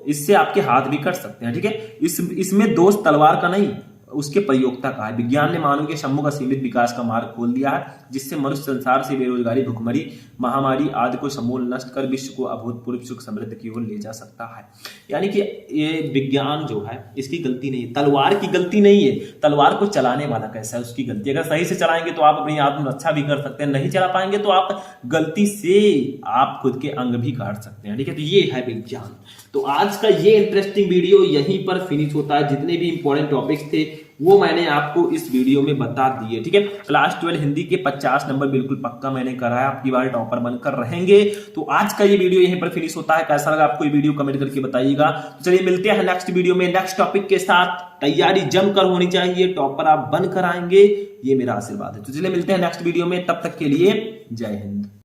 Speaker 1: इससे आपके हाथ भी कट सकते हैं। ठीक है, इसमें दोष तलवार का नहीं, उसके प्रयोक्ता का है। विज्ञान ने मानव के सम्मुख असीमित विकास का मार्ग खोल दिया है, जिससे मनुष्य संसार से बेरोजगारी, भुखमरी, महामारी आदि को समूल नष्ट कर विश्व को अभूतपूर्व सुख समृद्धि की ओर ले जा सकता है। यानी कि ये विज्ञान जो है इसकी गलती नहीं है, तलवार की गलती नहीं है, तलवार को चलाने वाला कैसा है उसकी गलती। अगर सही से चलाएंगे तो आप अपनी आत्मरक्षा भी कर सकते हैं, नहीं चला पाएंगे तो आप गलती से आप खुद के अंग भी काट सकते हैं। ठीक है, तो ये है विज्ञान। तो आज का ये इंटरेस्टिंग वीडियो यहीं पर फिनिश होता है। जितने भी इंपॉर्टेंट टॉपिक्स थे वो मैंने आपको इस वीडियो में बता दिए। ठीक है, क्लास 12 हिंदी के 50 नंबर बिल्कुल पक्का मैंने कराया, आपकी बार टॉपर बनकर रहेंगे। तो आज का ये वीडियो यहीं पर फिनिश होता है। कैसा लगा आपको ये वीडियो कमेंट करके बताइएगा। तो चलिए मिलते हैं नेक्स्ट वीडियो में नेक्स्ट टॉपिक के साथ। तैयारी जमकर होनी चाहिए, टॉपर आप बनकर आएंगे, ये मेरा आशीर्वाद है। तो चलिए मिलते हैं नेक्स्ट वीडियो में, तब तक के लिए जय हिंद।